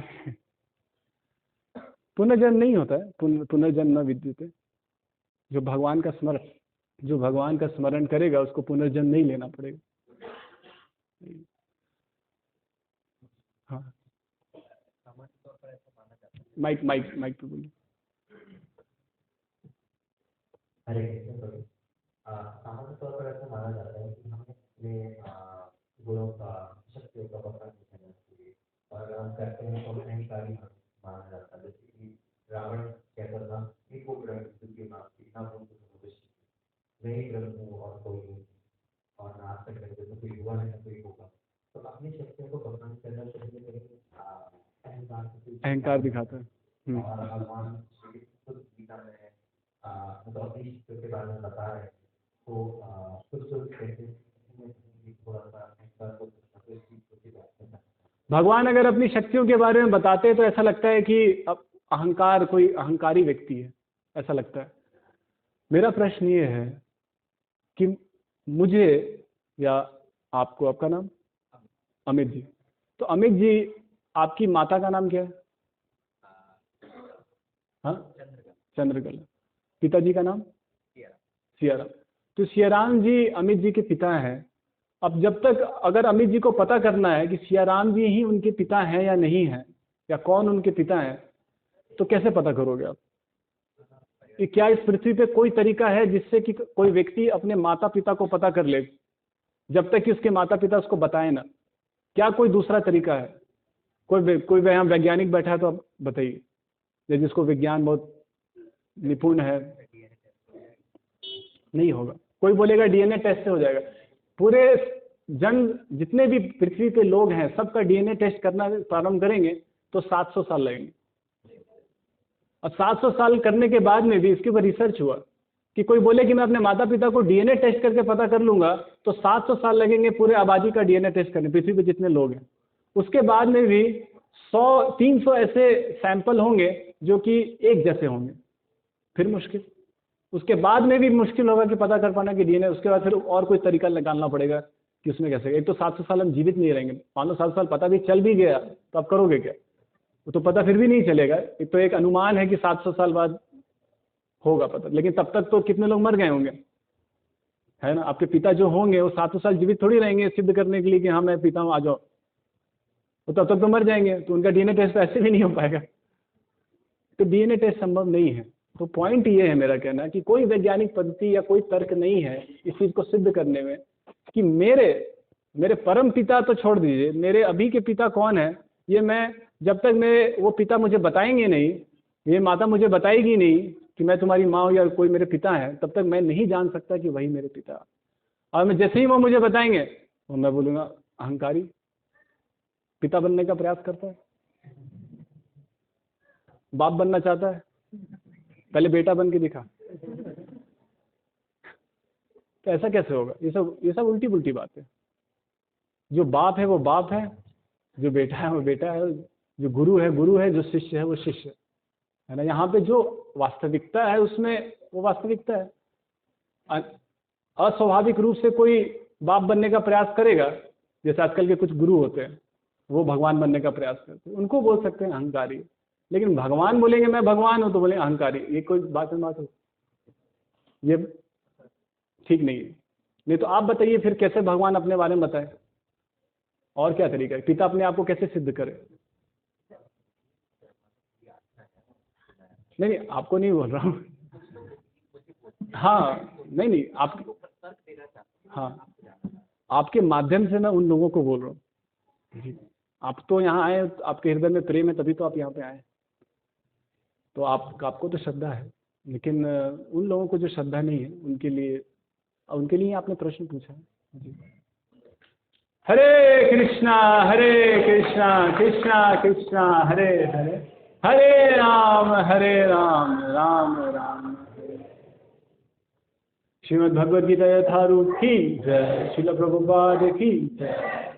पुनर्जन्म नहीं होता है, पुनर्जन्म न विद्यते। जो भगवान का स्मरण करेगा उसको पुनर्जन्म नहीं लेना पड़ेगा। हाँ, माइक पे बोलिए। अरे सामान्य तौर पर ऐसा माना जाता है कि हमें अपने गुणों का, शक्तियों का पता नहीं करना चाहिए, और अगर हम करते हैं तो अहंकारी माना जाता है। जैसे कि रावण कहता था कि वो ग्रह के नहीं ग्रंथ हूँ और कोई और ना आज तक करके तो कोई हुआ नहीं ना कोई होगा, तो अपनी शक्तियों को भगवान के अंदर कहीं ना कहीं अहंकार दिखाता है। और भगवान श्री कृष्ण गीता में मतलब अपनी शक्तियों के बारे में बता रहे हैं, तो कुछ कहते हैं थोड़ा सा अहंकार को भगवान अगर अपनी शक्तियों के बारे में बताते हैं तो ऐसा लगता है कि अब अहंकार कोई अहंकारी व्यक्ति है, ऐसा लगता है। मेरा प्रश्न ये है कि मुझे या आपको, आपका नाम अमित जी, तो अमित जी आपकी माता का नाम क्या है? हाँ, चंद्रकला। पिताजी का नाम सियाराम। तो सियाराम जी अमित जी के पिता हैं। अब जब तक अगर अमित जी को पता करना है कि सियाराम जी ही उनके पिता हैं या नहीं हैं, या कौन उनके पिता हैं, तो कैसे पता करोगे आप? कि क्या इस पृथ्वी पे कोई तरीका है जिससे कि कोई व्यक्ति अपने माता पिता को पता कर ले, जब तक कि उसके माता पिता उसको बताए ना? क्या कोई दूसरा तरीका है? कोई यहाँ वैज्ञानिक बैठा है तो आप बताइए, या जिसको विज्ञान बहुत निपुण है। नहीं होगा। कोई बोलेगा डीएनए टेस्ट से हो जाएगा। पूरे जितने भी पृथ्वी पे लोग हैं सबका डीएनए टेस्ट करना प्रारंभ करेंगे तो 700 साल लगेंगे। और 700 साल करने के बाद में भी इसके ऊपर रिसर्च हुआ कि कोई बोले कि मैं अपने माता पिता को डीएनए टेस्ट करके पता कर लूंगा, तो 700 साल लगेंगे पूरे आबादी का डीएनए टेस्ट करने, पृथ्वी पे जितने लोग हैं। उसके बाद में भी 100-300 ऐसे सैंपल होंगे जो कि एक जैसे होंगे, फिर मुश्किल। उसके बाद में भी मुश्किल होगा कि पता कर पाना कि डीएनए। उसके बाद फिर और कोई तरीका निकालना पड़ेगा कि उसमें कैसे। एक तो 700 साल हम जीवित नहीं रहेंगे, मान लो 700 साल पता भी चल भी गया तो आप करोगे क्या? वो तो पता फिर भी नहीं चलेगा। एक तो एक अनुमान है कि 700 साल बाद होगा पता, लेकिन तब तक तो कितने लोग मर गए होंगे, है ना? आपके पिता जो होंगे वो 700 साल जीवित थोड़ी रहेंगे सिद्ध करने के लिए कि हाँ मैं पिता हूँ, आ जाओ। वो तब तक तो मर जाएंगे, तो उनका डीएनए टेस्ट ऐसे भी नहीं हो पाएगा। तो डीएनए टेस्ट संभव नहीं है। तो पॉइंट ये है मेरा कहना कि कोई वैज्ञानिक पद्धति या कोई तर्क नहीं है इस चीज को सिद्ध करने में कि मेरे परम पिता तो छोड़ दीजिए, मेरे अभी के पिता कौन है, ये मैं जब तक वो पिता मुझे बताएंगे नहीं, ये माता मुझे बताएगी नहीं कि मैं तुम्हारी माँ हूँ या कोई मेरे पिता है, तब तक मैं नहीं जान सकता कि वही मेरे पिता। और मैं जैसे ही वो मुझे बताएंगे तो मैं बोलूँगा अहंकारी, पिता बनने का प्रयास करता है, बाप बनना चाहता है, पहले बेटा बन के दिखा। तो ऐसा कैसे होगा? ये सब उल्टी पुल्टी बात है। जो बाप है वो बाप है, जो बेटा है वो बेटा है, जो गुरु है, जो शिष्य है वो शिष्य है ना। यहाँ पे जो वास्तविकता है उसमें वो वास्तविकता है। अस्वाभाविक रूप से कोई बाप बनने का प्रयास करेगा, जैसे आजकल के कुछ गुरु होते हैं वो भगवान बनने का प्रयास करते हैं, उनको बोल सकते हैं अहंकारी। लेकिन भगवान बोलेंगे मैं भगवान हूं तो बोलेंगे अहंकारी। ये कोई बात हो, ये ठीक नहीं है। नहीं तो आप बताइए फिर कैसे भगवान अपने बारे में बताए? और क्या तरीका है? पिता अपने आप को कैसे सिद्ध करे? नहीं आपको नहीं बोल रहा हूँ। हाँ नहीं आप, हाँ आपके माध्यम से मैं उन लोगों को बोल रहा हूँ। आप तो यहाँ आए, आपके हृदय में प्रेम है तभी तो आप यहाँ पे आए, तो आपको तो श्रद्धा है। लेकिन उन लोगों को जो श्रद्धा नहीं है उनके लिए आपने प्रश्न पूछा है। जी। हरे कृष्णा कृष्णा कृष्णा हरे हरे, हरे राम राम राम हरे। श्रीमद् भगवद गीता यथारूप की जय, श्रील प्रभुपाद की जय।